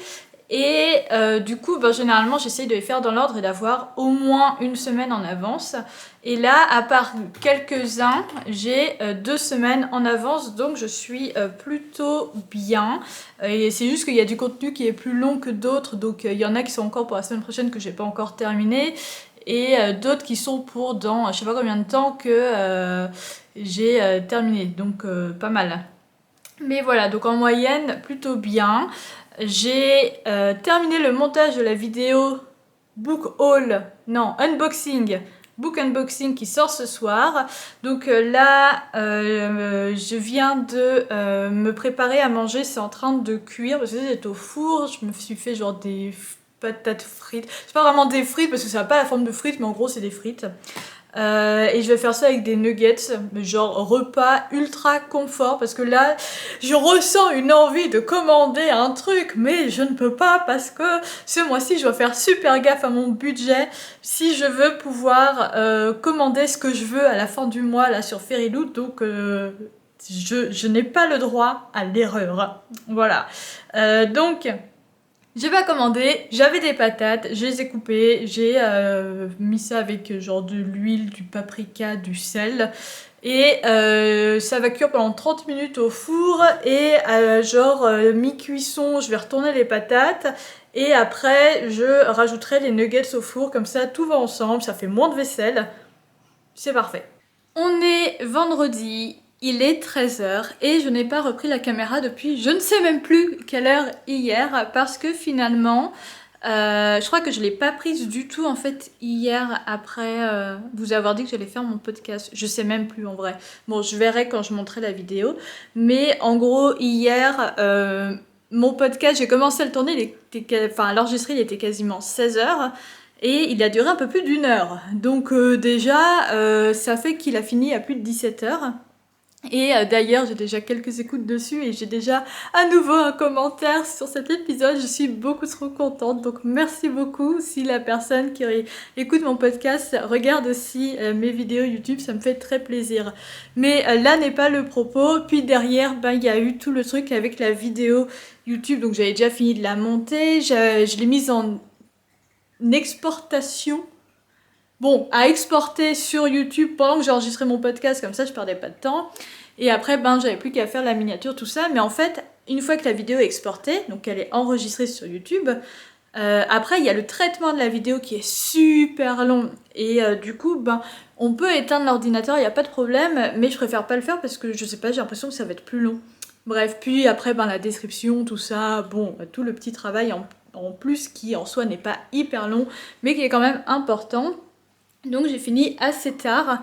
Et du coup, généralement, j'essaye de les faire dans l'ordre et d'avoir au moins une semaine en avance. Et là, à part quelques-uns, j'ai 2 semaines en avance, donc je suis plutôt bien. Et c'est juste qu'il y a du contenu qui est plus long que d'autres, donc il y en a qui sont encore pour la semaine prochaine que j'ai pas encore terminé. Et d'autres qui sont pour dans je sais pas combien de temps que j'ai terminé, donc pas mal. Mais voilà, donc en moyenne, plutôt bien. J'ai terminé le montage de la vidéo book unboxing qui sort ce soir. Donc là, je viens de me préparer à manger, c'est en train de cuire parce que c'est au four. Je me suis fait genre des patates frites. C'est pas vraiment des frites parce que ça n'a pas la forme de frites, mais en gros c'est des frites. Et je vais faire ça avec des nuggets, genre repas ultra confort, parce que là je ressens une envie de commander un truc, mais je ne peux pas parce que ce mois-ci je dois faire super gaffe à mon budget si je veux pouvoir commander ce que je veux à la fin du mois là sur Feriloot, donc je n'ai pas le droit à l'erreur. Voilà, donc j'ai pas commandé, j'avais des patates, je les ai coupées, j'ai mis ça avec genre de l'huile, du paprika, du sel. Et ça va cuire pendant 30 minutes au four et mi-cuisson, je vais retourner les patates. Et après, je rajouterai les nuggets au four, comme ça tout va ensemble, ça fait moins de vaisselle. C'est parfait. On est vendredi. Il est 13h et je n'ai pas repris la caméra depuis je ne sais même plus quelle heure hier parce que finalement je crois que je ne l'ai pas prise du tout en fait hier après vous avoir dit que j'allais faire mon podcast. Je sais même plus en vrai. Bon, je verrai quand je montrerai la vidéo. Mais en gros hier mon podcast, j'ai commencé à le tourner, à l'enregistrer il était quasiment 16h. Et il a duré un peu plus d'1 heure. Donc déjà ça fait qu'il a fini à plus de 17h. Et d'ailleurs j'ai déjà quelques écoutes dessus et j'ai déjà à nouveau un commentaire sur cet épisode. Je suis beaucoup trop contente, donc merci beaucoup si la personne qui écoute mon podcast regarde aussi mes vidéos YouTube, ça me fait très plaisir. Mais là n'est pas le propos. Puis derrière il y a eu tout le truc avec la vidéo YouTube, donc j'avais déjà fini de la monter, je l'ai mise en exportation. Bon, à exporter sur YouTube pendant que j'enregistrais mon podcast, comme ça je perdais pas de temps. Et après, j'avais plus qu'à faire la miniature, tout ça. Mais en fait, une fois que la vidéo est exportée, donc elle est enregistrée sur YouTube, après il y a le traitement de la vidéo qui est super long. Et du coup, on peut éteindre l'ordinateur, il n'y a pas de problème. Mais je préfère pas le faire parce que je sais pas, j'ai l'impression que ça va être plus long. Bref, puis après, la description, tout ça, tout le petit travail en plus qui en soi n'est pas hyper long, mais qui est quand même important. Donc j'ai fini assez tard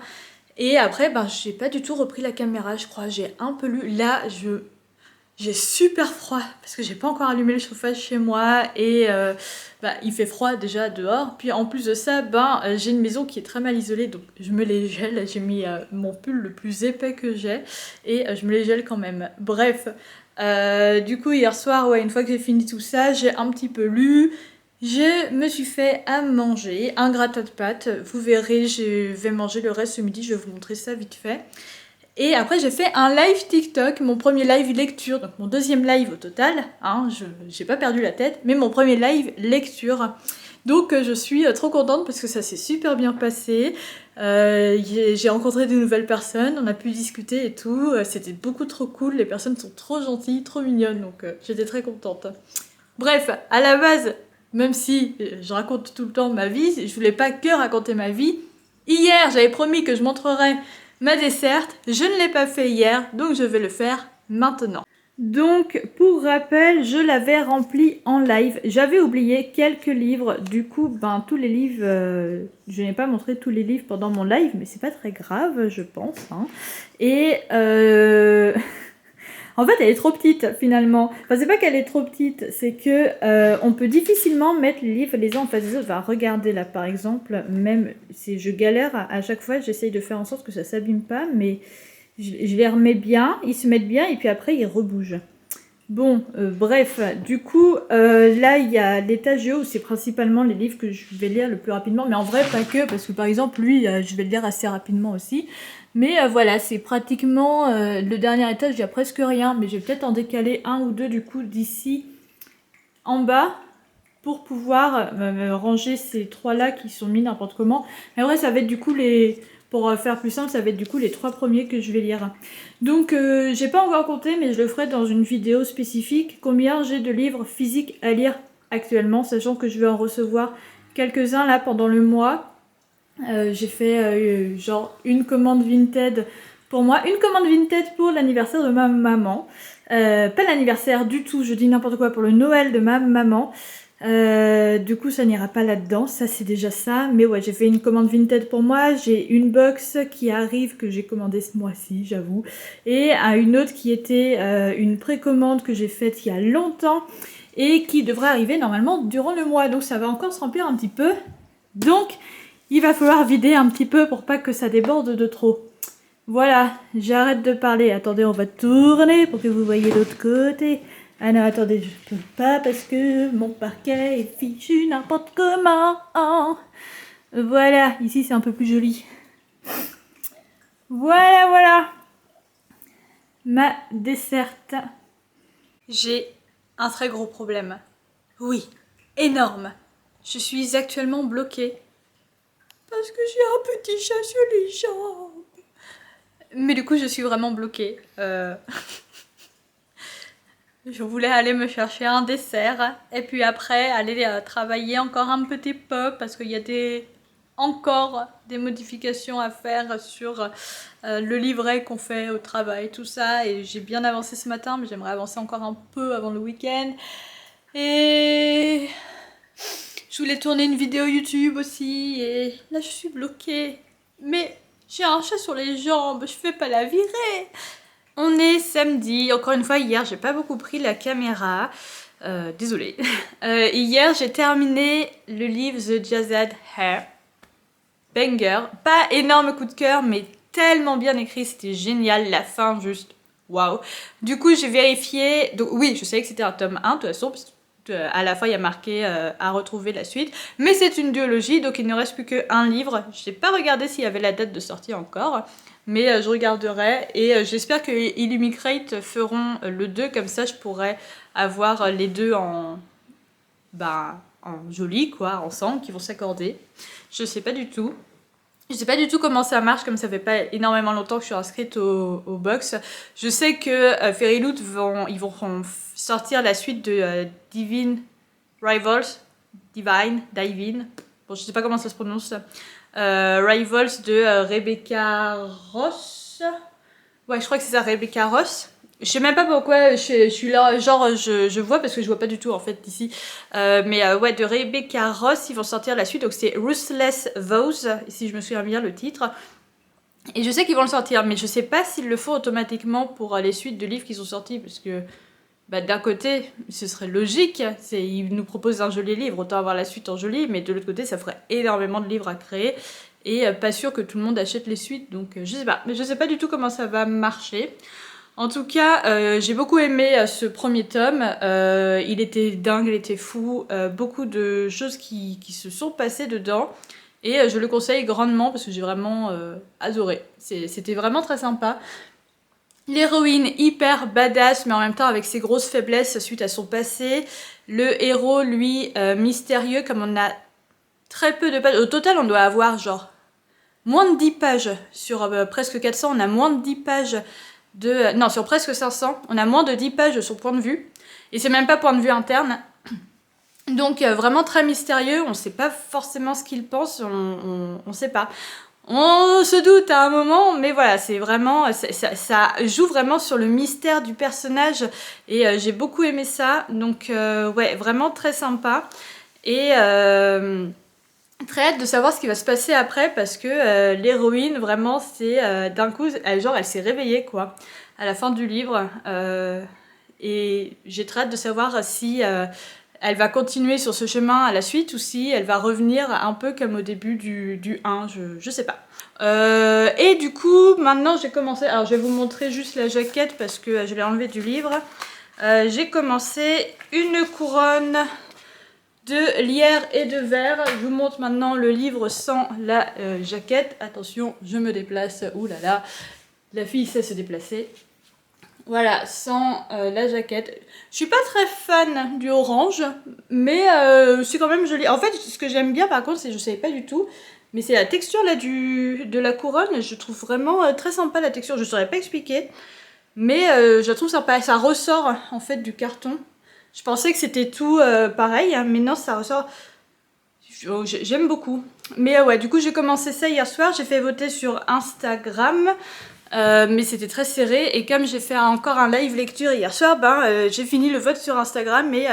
et après j'ai pas du tout repris la caméra, je crois, j'ai un peu lu. Là j'ai super froid parce que j'ai pas encore allumé le chauffage chez moi et il fait froid déjà dehors. Puis en plus de ça, j'ai une maison qui est très mal isolée, donc je me les gèle. J'ai mis mon pull le plus épais que j'ai et je me les gèle quand même. Bref, du coup hier soir, une fois que j'ai fini tout ça, j'ai un petit peu lu. Je me suis fait à manger, un gratin de pâtes, vous verrez, je vais manger le reste ce midi, je vais vous montrer ça vite fait. Et après j'ai fait un live TikTok, mon premier live lecture, donc mon deuxième live au total, j'ai pas perdu la tête, mais mon premier live lecture. Donc je suis trop contente parce que ça s'est super bien passé, j'ai rencontré de nouvelles personnes, on a pu discuter et tout, c'était beaucoup trop cool, les personnes sont trop gentilles, trop mignonnes, donc j'étais très contente. Bref, à la base, même si je raconte tout le temps ma vie, je voulais pas que raconter ma vie. Hier, j'avais promis que je montrerais ma desserte. Je ne l'ai pas fait hier, donc je vais le faire maintenant. Donc, pour rappel, je l'avais rempli en live. J'avais oublié quelques livres. Du coup, ben, tous les livres... je n'ai pas montré tous les livres pendant mon live, mais c'est pas très grave, je pense. Hein. Et... en fait, elle est trop petite, finalement. Enfin, c'est pas qu'elle est trop petite, c'est que on peut difficilement mettre les livres les uns en face des autres. Enfin, regardez là, par exemple, même si je galère à chaque fois, j'essaye de faire en sorte que ça s'abîme pas, mais... Je les remets bien, ils se mettent bien et puis après ils rebougent. Bon, bref, du coup, là il y a l'étage haut où c'est principalement les livres que je vais lire le plus rapidement, mais en vrai pas que, parce que par exemple lui, je vais le lire assez rapidement aussi. Mais voilà, c'est pratiquement le dernier étage, il n'y a presque rien, mais je vais peut-être en décaler un ou deux du coup d'ici en bas pour pouvoir ranger ces trois-là qui sont mis n'importe comment. Mais vrai, ça va être du coup les... Pour faire plus simple, ça va être du coup les 3 premiers que je vais lire. Donc, j'ai pas encore compté, mais je le ferai dans une vidéo spécifique. Combien j'ai de livres physiques à lire actuellement, sachant que je vais en recevoir quelques-uns là pendant le mois. J'ai fait genre une commande Vinted pour moi, une commande Vinted pour l'anniversaire de ma maman. Pas l'anniversaire du tout, je dis n'importe quoi, pour le Noël de ma maman. Du coup ça n'ira pas là-dedans, ça c'est déjà ça, mais ouais j'ai fait une commande Vinted pour moi, j'ai une box qui arrive que j'ai commandée ce mois-ci j'avoue, et une autre qui était une précommande que j'ai faite il y a longtemps et qui devrait arriver normalement durant le mois, donc ça va encore se remplir un petit peu, donc il va falloir vider un petit peu pour pas que ça déborde de trop. Voilà, j'arrête de parler, attendez on va tourner pour que vous voyez l'autre côté. Ah non, attendez, je peux pas parce que mon parquet est fichu n'importe comment. Voilà, ici c'est un peu plus joli. Voilà, voilà. Ma desserte. J'ai un très gros problème. Oui, énorme. Je suis actuellement bloquée. Parce que j'ai un petit chat sur les jambes. Mais du coup, je suis vraiment bloquée. Je voulais aller me chercher un dessert et puis après aller travailler encore un petit peu parce qu'il y a encore des modifications à faire sur le livret qu'on fait au travail, tout ça. Et j'ai bien avancé ce matin, mais j'aimerais avancer encore un peu avant le week-end. Et je voulais tourner une vidéo YouTube aussi et là je suis bloquée. Mais j'ai un chat sur les jambes, je fais pas la virer. On est samedi, encore une fois hier j'ai pas beaucoup pris la caméra, désolée. Hier j'ai terminé le livre The Jazzed Hair, banger, pas énorme coup de cœur mais tellement bien écrit, c'était génial, la fin juste waouh. Du coup j'ai vérifié, donc oui je savais que c'était un tome 1 de toute façon, parce que à la fin il y a marqué à retrouver la suite, mais c'est une duologie donc il ne reste plus qu'un livre, je n'ai pas regardé s'il y avait la date de sortie encore. Mais je regarderai et j'espère que Illumicrate feront le 2, comme ça je pourrais avoir les deux en joli quoi, ensemble, qui vont s'accorder. Je sais pas du tout. Je sais pas du tout comment ça marche, comme ça fait pas énormément longtemps que je suis inscrite au box. Je sais que Fairyloot ils vont sortir la suite de Divine Rivals. Bon je sais pas comment ça se prononce. Rivals de Rebecca Ross. Ouais, je crois que c'est ça, Rebecca Ross. Je sais même pas pourquoi je suis là, genre je vois parce que je vois pas du tout en fait ici. Mais ouais, de Rebecca Ross, ils vont sortir la suite, donc c'est Ruthless Vows, si je me souviens bien le titre. Et je sais qu'ils vont le sortir, mais je sais pas s'ils le font automatiquement pour les suites de livres qui sont sortis, parce que d'un côté, ce serait logique, ils nous proposent un joli livre, autant avoir la suite en joli, mais de l'autre côté, ça ferait énormément de livres à créer, et pas sûr que tout le monde achète les suites, donc je sais pas. Mais je sais pas du tout comment ça va marcher. En tout cas, j'ai beaucoup aimé ce premier tome, il était dingue, il était fou, beaucoup de choses qui se sont passées dedans, et je le conseille grandement parce que j'ai vraiment adoré. C'était vraiment très sympa. L'héroïne hyper badass mais en même temps avec ses grosses faiblesses suite à son passé. Le héros lui mystérieux, comme on a très peu de pages. Au total on doit avoir genre moins de 10 pages sur presque 400. On a moins de 10 pages de... Non, sur presque 500. On a moins de 10 pages de son point de vue. Et c'est même pas point de vue interne. Donc vraiment très mystérieux. On sait pas forcément ce qu'il pense. On sait pas. On se doute à un moment, mais voilà, c'est vraiment, ça joue vraiment sur le mystère du personnage et j'ai beaucoup aimé ça. Donc ouais, vraiment très sympa et très hâte de savoir ce qui va se passer après parce que l'héroïne, vraiment, c'est d'un coup, elle s'est réveillée quoi, à la fin du livre. Et j'ai très hâte de savoir si elle va continuer sur ce chemin à la suite ou si elle va revenir un peu comme au début du 1, je sais pas. Et du coup, maintenant j'ai commencé, alors je vais vous montrer juste la jaquette parce que je l'ai enlevée du livre. J'ai commencé une couronne de lierre et de verre. Je vous montre maintenant le livre sans la jaquette. Attention, je me déplace, ouh là là, la fille sait se déplacer. Voilà, sans la jaquette. Je suis pas très fan du orange, mais c'est quand même joli. En fait, ce que j'aime bien par contre, c'est, je savais pas du tout, mais c'est la texture là de la couronne. Je trouve vraiment très sympa la texture. Je saurais pas expliquer, mais je la trouve sympa. Ça ressort en fait du carton. Je pensais que c'était tout pareil, hein, mais non, ça ressort. J'aime beaucoup. Mais ouais, du coup, j'ai commencé ça hier soir. J'ai fait voter sur Instagram. Mais c'était très serré et comme j'ai fait encore un live lecture hier soir, j'ai fini le vote sur Instagram mais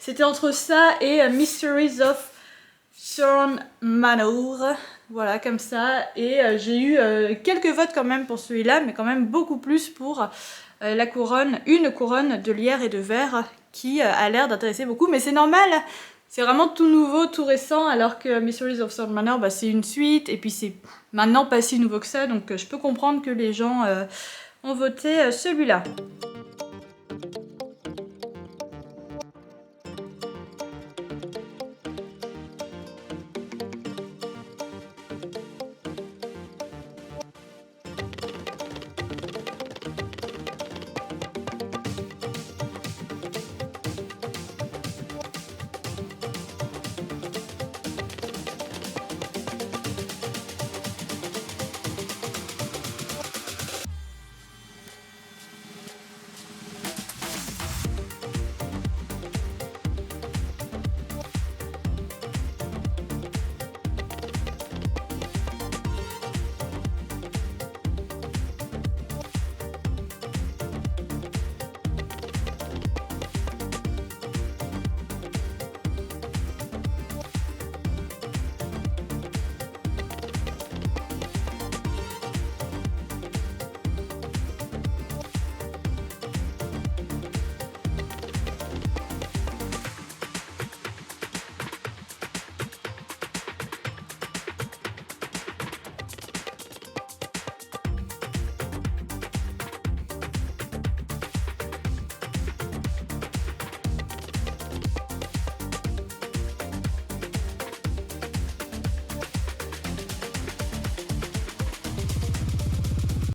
c'était entre ça et Mysteries of Thorn Manor, voilà comme ça, et j'ai eu quelques votes quand même pour celui-là, mais quand même beaucoup plus pour la couronne, une couronne de lierre et de verre qui a l'air d'intéresser beaucoup, mais c'est normal. C'est vraiment tout nouveau, tout récent, alors que Mysteries of Thorn Manor, c'est une suite, et puis c'est maintenant pas si nouveau que ça, donc je peux comprendre que les gens ont voté celui-là.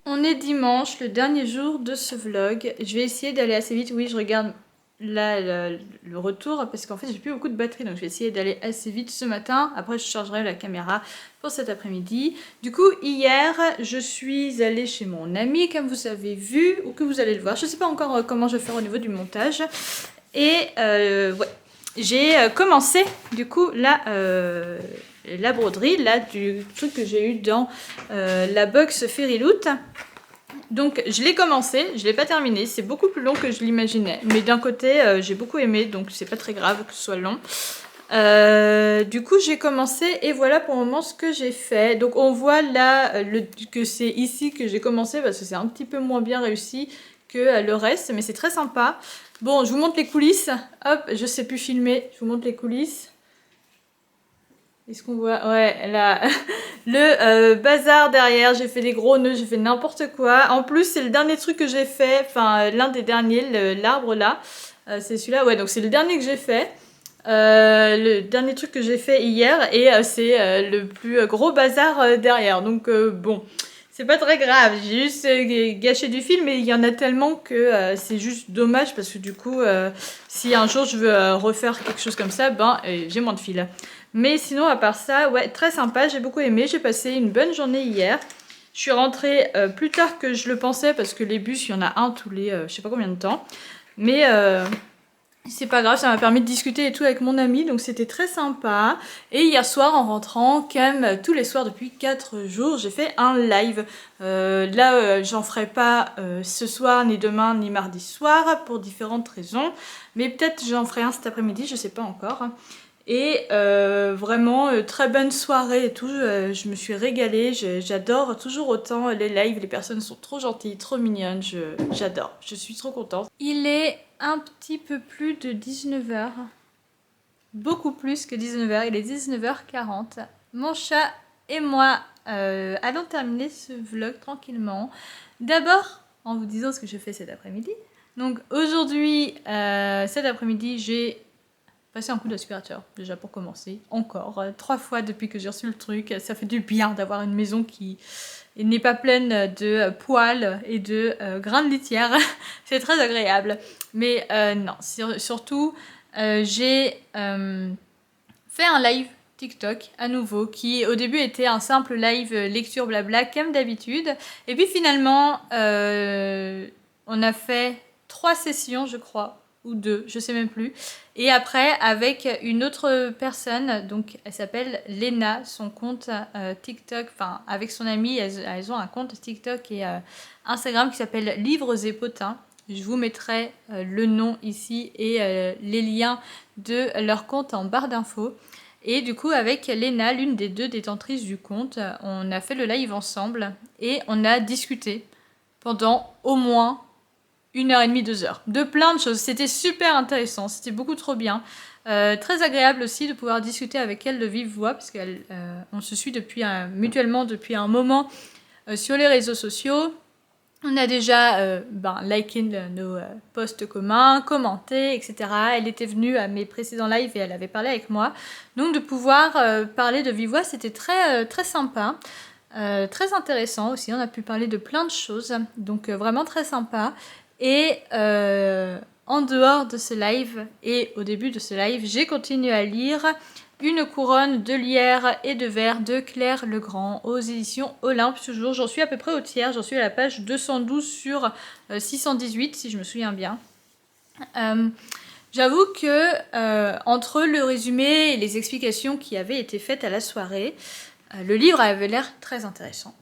On est dimanche, le dernier jour de ce vlog. Je vais essayer d'aller assez vite. Oui, je regarde là le retour parce qu'en fait j'ai plus beaucoup de batterie, donc je vais essayer d'aller assez vite ce matin. Après je chargerai la caméra pour cet après-midi. Du coup hier je suis allée chez mon ami comme vous avez vu ou que vous allez le voir. Je sais pas encore comment je vais faire au niveau du montage. Et ouais, j'ai commencé du coup la broderie là du truc que j'ai eu dans la box Fairy Loot. Donc je l'ai commencé, je l'ai pas terminé, c'est beaucoup plus long que je l'imaginais. Mais d'un côté j'ai beaucoup aimé, donc c'est pas très grave que ce soit long. Du coup j'ai commencé et voilà pour le moment ce que j'ai fait. Donc on voit là que c'est ici que j'ai commencé parce que c'est un petit peu moins bien réussi que le reste, mais c'est très sympa. Bon, je vous montre les coulisses. Hop, je sais plus filmer, je vous montre les coulisses. Est-ce qu'on voit? Ouais, là, le bazar derrière, j'ai fait des gros nœuds, j'ai fait n'importe quoi. En plus, c'est le dernier truc que j'ai fait, enfin l'un des derniers, l'arbre là. C'est celui-là, ouais, donc c'est le dernier que j'ai fait. Le dernier truc que j'ai fait hier et c'est le plus gros bazar derrière. Donc bon, c'est pas très grave, j'ai juste gâché du fil, mais il y en a tellement que c'est juste dommage parce que du coup, si un jour je veux refaire quelque chose comme ça, j'ai moins de fil. Mais sinon, à part ça, ouais, très sympa, j'ai beaucoup aimé, j'ai passé une bonne journée hier. Je suis rentrée plus tard que je le pensais parce que les bus, il y en a un tous les je sais pas combien de temps. Mais C'est pas grave, ça m'a permis de discuter et tout avec mon ami, donc c'était très sympa. Et hier soir, en rentrant, comme tous les soirs depuis 4 jours, j'ai fait un live. J'en ferai pas ce soir, ni demain, ni mardi soir, pour différentes raisons. Mais peut-être j'en ferai un cet après-midi, je sais pas encore. Et vraiment, très bonne soirée et tout, je me suis régalée, j'adore toujours autant les lives, les personnes sont trop gentilles, trop mignonnes, j'adore, je suis trop contente. Il est un petit peu plus de 19h, beaucoup plus que 19h, il est 19h40. Mon chat et moi allons terminer ce vlog tranquillement. D'abord, en vous disant ce que je fais cet après-midi. Donc aujourd'hui, cet après-midi, j'ai passer un coup d'aspirateur, déjà pour commencer, encore, 3 fois depuis que j'ai reçu le truc, ça fait du bien d'avoir une maison qui n'est pas pleine de poils et de grains de litière, c'est très agréable, mais non, surtout, j'ai fait un live TikTok à nouveau, qui au début était un simple live lecture blabla comme d'habitude, et puis finalement, on a fait 3 sessions je crois, ou 2, je sais même plus. Et après, avec une autre personne, donc elle s'appelle Léna, son compte TikTok, enfin avec son amie, elles ont un compte TikTok et Instagram qui s'appelle Livres et Potins. Je vous mettrai le nom ici et les liens de leur compte en barre d'infos. Et du coup, avec Léna, l'une des 2 détentrices du compte, on a fait le live ensemble et on a discuté pendant au moins 1h30, 2h, de plein de choses. C'était super intéressant, c'était beaucoup trop bien. Très agréable aussi de pouvoir discuter avec elle de vive voix, parce qu'on se suit mutuellement depuis un moment sur les réseaux sociaux. On a déjà liké nos posts communs, commenté, etc. Elle était venue à mes précédents lives et elle avait parlé avec moi. Donc de pouvoir parler de vive voix, c'était très, très sympa. Très intéressant aussi, on a pu parler de plein de choses, donc vraiment très sympa. Et en dehors de ce live et au début de ce live, j'ai continué à lire Une couronne de lierre et de verre de Claire Legrand aux éditions Olympe. Toujours, j'en suis à peu près au tiers, j'en suis à la page 212 sur 618 si je me souviens bien. J'avoue que entre le résumé et les explications qui avaient été faites à la soirée, le livre avait l'air très intéressant.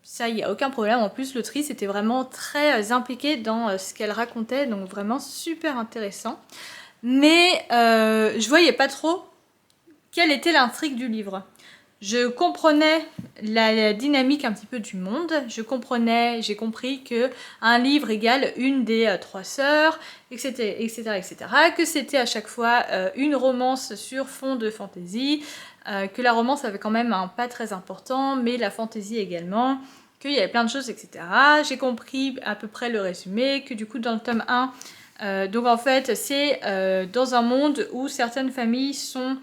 Ça, il n'y a aucun problème. En plus, l'autrice était vraiment très impliquée dans ce qu'elle racontait, donc vraiment super intéressant. Mais je voyais pas trop quelle était l'intrigue du livre. Je comprenais la dynamique un petit peu du monde. J'ai compris que un livre égale une des 3 sœurs, etc., etc. Que c'était à chaque fois une romance sur fond de fantaisie, que la romance avait quand même un pas très important, mais la fantaisie également, qu'il y avait plein de choses, etc. J'ai compris à peu près le résumé, que du coup dans le tome 1, donc en fait c'est dans un monde où certaines familles sont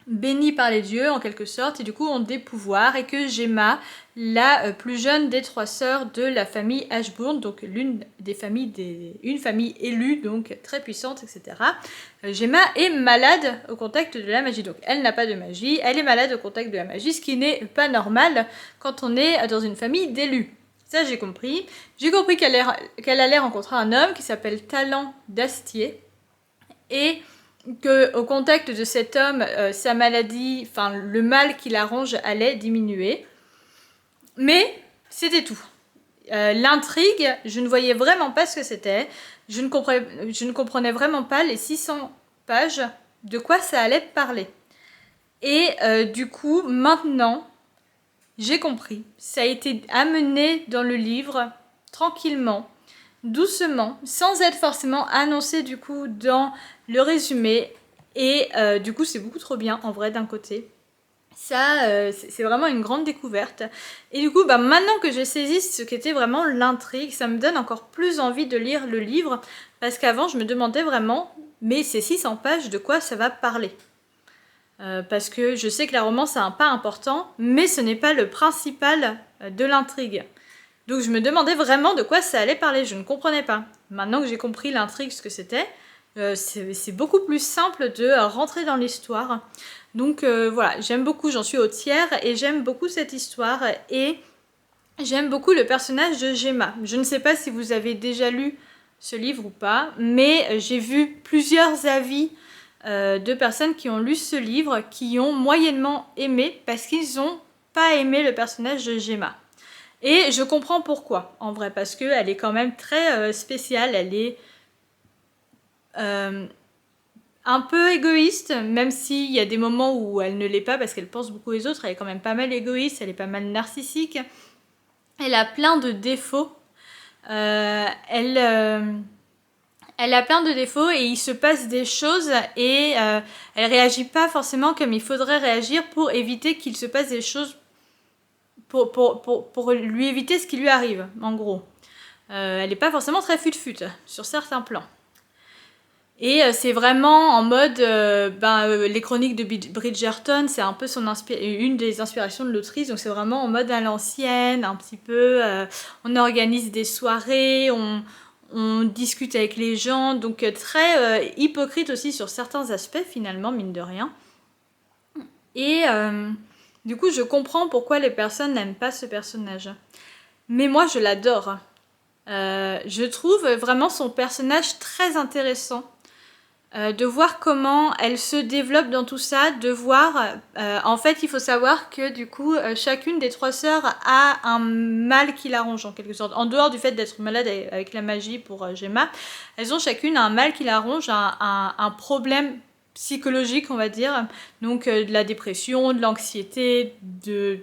bénies par les dieux en quelque sorte et du coup ont des pouvoirs, et que Gemma, la plus jeune des 3 sœurs de la famille Ashbourne, donc une famille élue, donc très puissante, etc. Gemma est malade au contact de la magie, donc elle n'a pas de magie, elle est malade au contact de la magie, ce qui n'est pas normal quand on est dans une famille d'élus. Ça j'ai compris. J'ai compris qu'elle allait rencontrer un homme qui s'appelle Talent d'Astier, et qu'au contact de cet homme, sa maladie, enfin le mal qui l'arrange allait diminuer. Mais c'était tout. L'intrigue, je ne voyais vraiment pas ce que c'était. Je ne comprenais vraiment pas les 600 pages de quoi ça allait parler. Et du coup, maintenant, j'ai compris. Ça a été amené dans le livre tranquillement, doucement, sans être forcément annoncé du coup dans le résumé. Et du coup c'est beaucoup trop bien en vrai d'un côté. Ça c'est vraiment une grande découverte. Et du coup maintenant que j'ai saisi ce qu'était vraiment l'intrigue, ça me donne encore plus envie de lire le livre. Parce qu'avant je me demandais vraiment, mais ces 600 pages de quoi ça va parler? Parce que je sais que la romance a un pas important, mais ce n'est pas le principal de l'intrigue. Donc je me demandais vraiment de quoi ça allait parler, je ne comprenais pas. Maintenant que j'ai compris l'intrigue, ce que c'était, c'est beaucoup plus simple de rentrer dans l'histoire. Donc voilà, j'aime beaucoup, j'en suis au tiers, et j'aime beaucoup cette histoire, et j'aime beaucoup le personnage de Gemma. Je ne sais pas si vous avez déjà lu ce livre ou pas, mais j'ai vu plusieurs avis de personnes qui ont lu ce livre, qui ont moyennement aimé, parce qu'ils n'ont pas aimé le personnage de Gemma. Et je comprends pourquoi, en vrai, parce qu'elle est quand même très spéciale, elle est un peu égoïste, même s'il y a des moments où elle ne l'est pas, parce qu'elle pense beaucoup aux autres, elle est quand même pas mal égoïste, elle est pas mal narcissique, elle a plein de défauts, elle a plein de défauts et il se passe des choses et elle réagit pas forcément comme il faudrait réagir pour éviter qu'il se passe des choses, pour lui éviter ce qui lui arrive, en gros. Elle n'est pas forcément très fut-fut sur certains plans. Et c'est vraiment en mode, les chroniques de Bridgerton, c'est un peu une des inspirations de l'autrice, donc c'est vraiment en mode à l'ancienne, un petit peu, on organise des soirées, on discute avec les gens, donc très hypocrite aussi sur certains aspects finalement, mine de rien. Et du coup, je comprends pourquoi les personnes n'aiment pas ce personnage. Mais moi, je l'adore. Je trouve vraiment son personnage très intéressant. De voir comment elle se développe dans tout ça, de voir, en fait il faut savoir que du coup chacune des 3 sœurs a un mal qui l'arrange en quelque sorte, en dehors du fait d'être malade avec la magie pour Gemma, elles ont chacune un mal qui l'arrange, un problème psychologique on va dire, donc de la dépression, de l'anxiété, de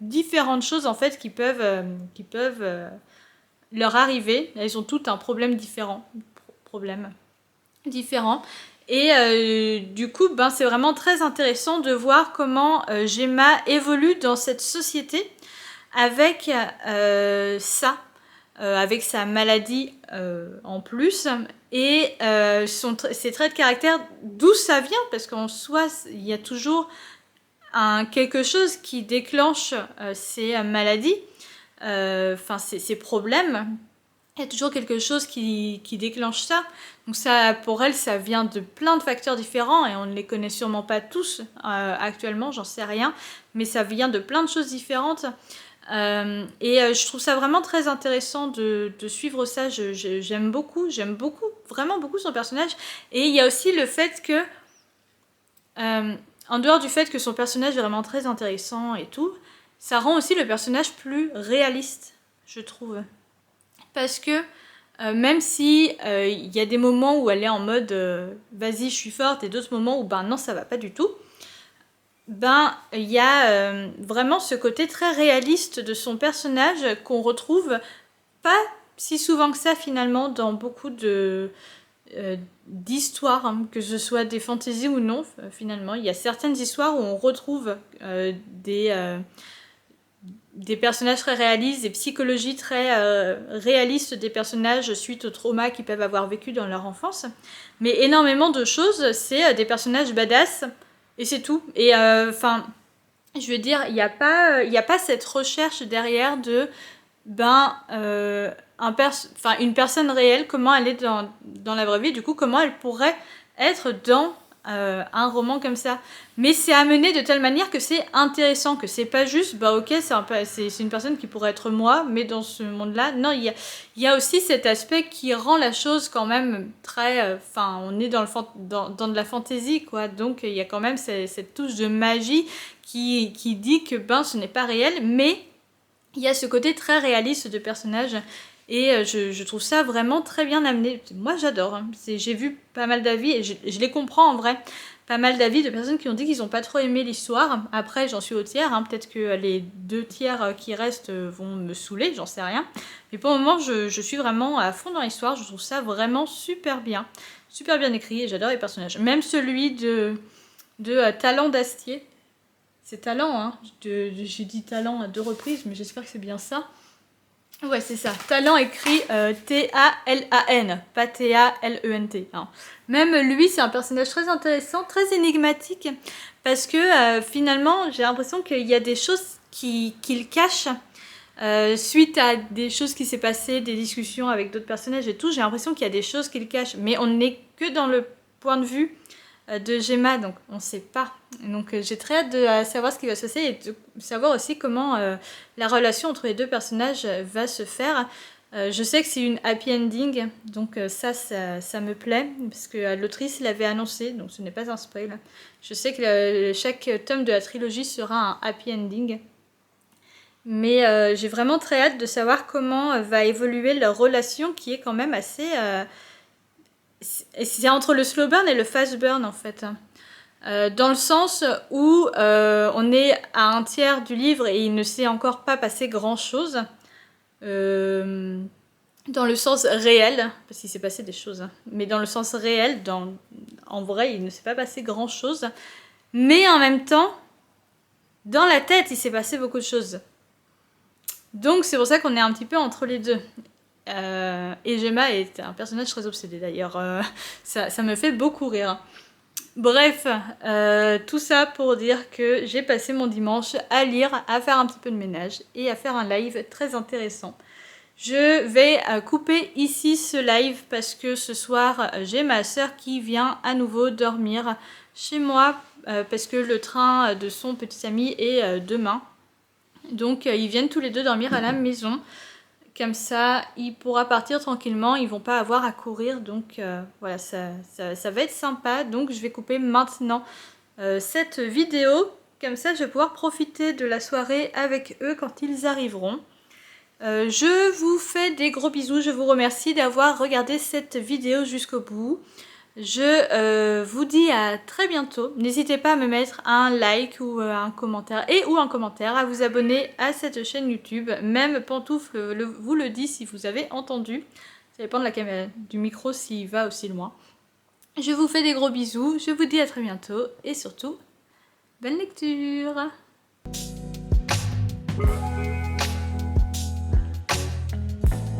différentes choses en fait qui peuvent leur arriver, elles ont toutes un problème différent, et du coup c'est vraiment très intéressant de voir comment Gemma évolue dans cette société avec ça, avec sa maladie en plus et ses traits de caractère, d'où ça vient, parce qu'en soi il y a toujours quelque chose qui déclenche ces maladies, ces problèmes. Il y a toujours quelque chose qui déclenche ça. Donc ça, pour elle, ça vient de plein de facteurs différents et on ne les connaît sûrement pas tous actuellement, j'en sais rien. Mais ça vient de plein de choses différentes. Je trouve ça vraiment très intéressant de suivre ça. J'aime beaucoup, vraiment beaucoup son personnage. Et il y a aussi le fait que, en dehors du fait que son personnage est vraiment très intéressant et tout, ça rend aussi le personnage plus réaliste, je trouve. Parce que même si y a des moments où elle est en mode vas-y je suis forte et d'autres moments où non ça va pas du tout, il y a vraiment ce côté très réaliste de son personnage qu'on retrouve pas si souvent que ça finalement dans beaucoup d'histoires, hein, que ce soit des fantaisies ou non. Finalement il y a certaines histoires où on retrouve des personnages très réalistes, des psychologies très réalistes des personnages suite aux traumas qu'ils peuvent avoir vécu dans leur enfance. Mais énormément de choses, c'est des personnages badass, et c'est tout. Et je veux dire, il n'y a pas cette recherche derrière de une personne réelle, comment elle est dans la vraie vie, du coup comment elle pourrait être dans un roman comme ça, mais c'est amené de telle manière que c'est intéressant, que c'est pas juste ok c'est une personne qui pourrait être moi mais dans ce monde là. Non, il y a aussi cet aspect qui rend la chose quand même très on est dans de la fantaisie quoi, donc il y a quand même cette touche de magie qui dit que ce n'est pas réel, mais il y a ce côté très réaliste de personnage. Et je trouve ça vraiment très bien amené. Moi j'adore, hein. J'ai vu pas mal d'avis et je les comprends en vrai. Pas mal d'avis de personnes qui ont dit qu'ils n'ont pas trop aimé l'histoire. Après j'en suis au tiers, hein. Peut-être que les 2 tiers qui restent vont me saouler, j'en sais rien. Mais pour le moment je suis vraiment à fond dans l'histoire. Je trouve ça vraiment super bien écrit et j'adore les personnages. Même celui de Talent d'Astier. C'est Talent, hein. J'ai dit Talent à 2 reprises mais j'espère que c'est bien ça. Ouais, c'est ça. Talent écrit T-A-L-A-N, pas T-A-L-E-N-T. Hein. Même lui, c'est un personnage très intéressant, très énigmatique, parce que finalement, j'ai l'impression qu'il y a des choses qu'il cache suite à des choses qui s'est passées, des discussions avec d'autres personnages et tout. J'ai l'impression qu'il y a des choses qu'il cache, mais on n'est que dans le point de vue de Gemma, donc on ne sait pas. Donc j'ai très hâte de savoir ce qui va se passer et de savoir aussi comment la relation entre les 2 personnages va se faire. Je sais que c'est une happy ending, donc ça me plaît, parce que l'autrice l'avait annoncé, donc ce n'est pas un spoil. Je sais que chaque tome de la trilogie sera un happy ending. Mais j'ai vraiment très hâte de savoir comment va évoluer leur relation, qui est quand même assez... c'est entre le slow burn et le fast burn en fait. Dans le sens où on est à un tiers du livre et il ne s'est encore pas passé grand chose. Dans le sens réel, parce qu'il s'est passé des choses, hein, mais dans le sens réel, en vrai, il ne s'est pas passé grand chose. Mais en même temps, dans la tête, il s'est passé beaucoup de choses. Donc c'est pour ça qu'on est un petit peu entre les deux. Et Gemma est un personnage très obsédé d'ailleurs. Ça me fait beaucoup rire. Bref, tout ça pour dire que j'ai passé mon dimanche à lire, à faire un petit peu de ménage et à faire un live très intéressant. Je vais couper ici ce live parce que ce soir j'ai ma soeur qui vient à nouveau dormir chez moi parce que le train de son petit ami est demain. Donc ils viennent tous les deux dormir à la maison. Comme ça, il pourra partir tranquillement, ils vont pas avoir à courir. Donc voilà, ça va être sympa. Donc je vais couper maintenant cette vidéo. Comme ça, je vais pouvoir profiter de la soirée avec eux quand ils arriveront. Je vous fais des gros bisous. Je vous remercie d'avoir regardé cette vidéo jusqu'au bout. Je vous dis à très bientôt. N'hésitez pas à me mettre un like ou un commentaire à vous abonner à cette chaîne YouTube. Même Pantoufle vous le dit si vous avez entendu. Ça dépend de la caméra, du micro s'il va aussi loin. Je vous fais des gros bisous. Je vous dis à très bientôt et surtout, bonne lecture.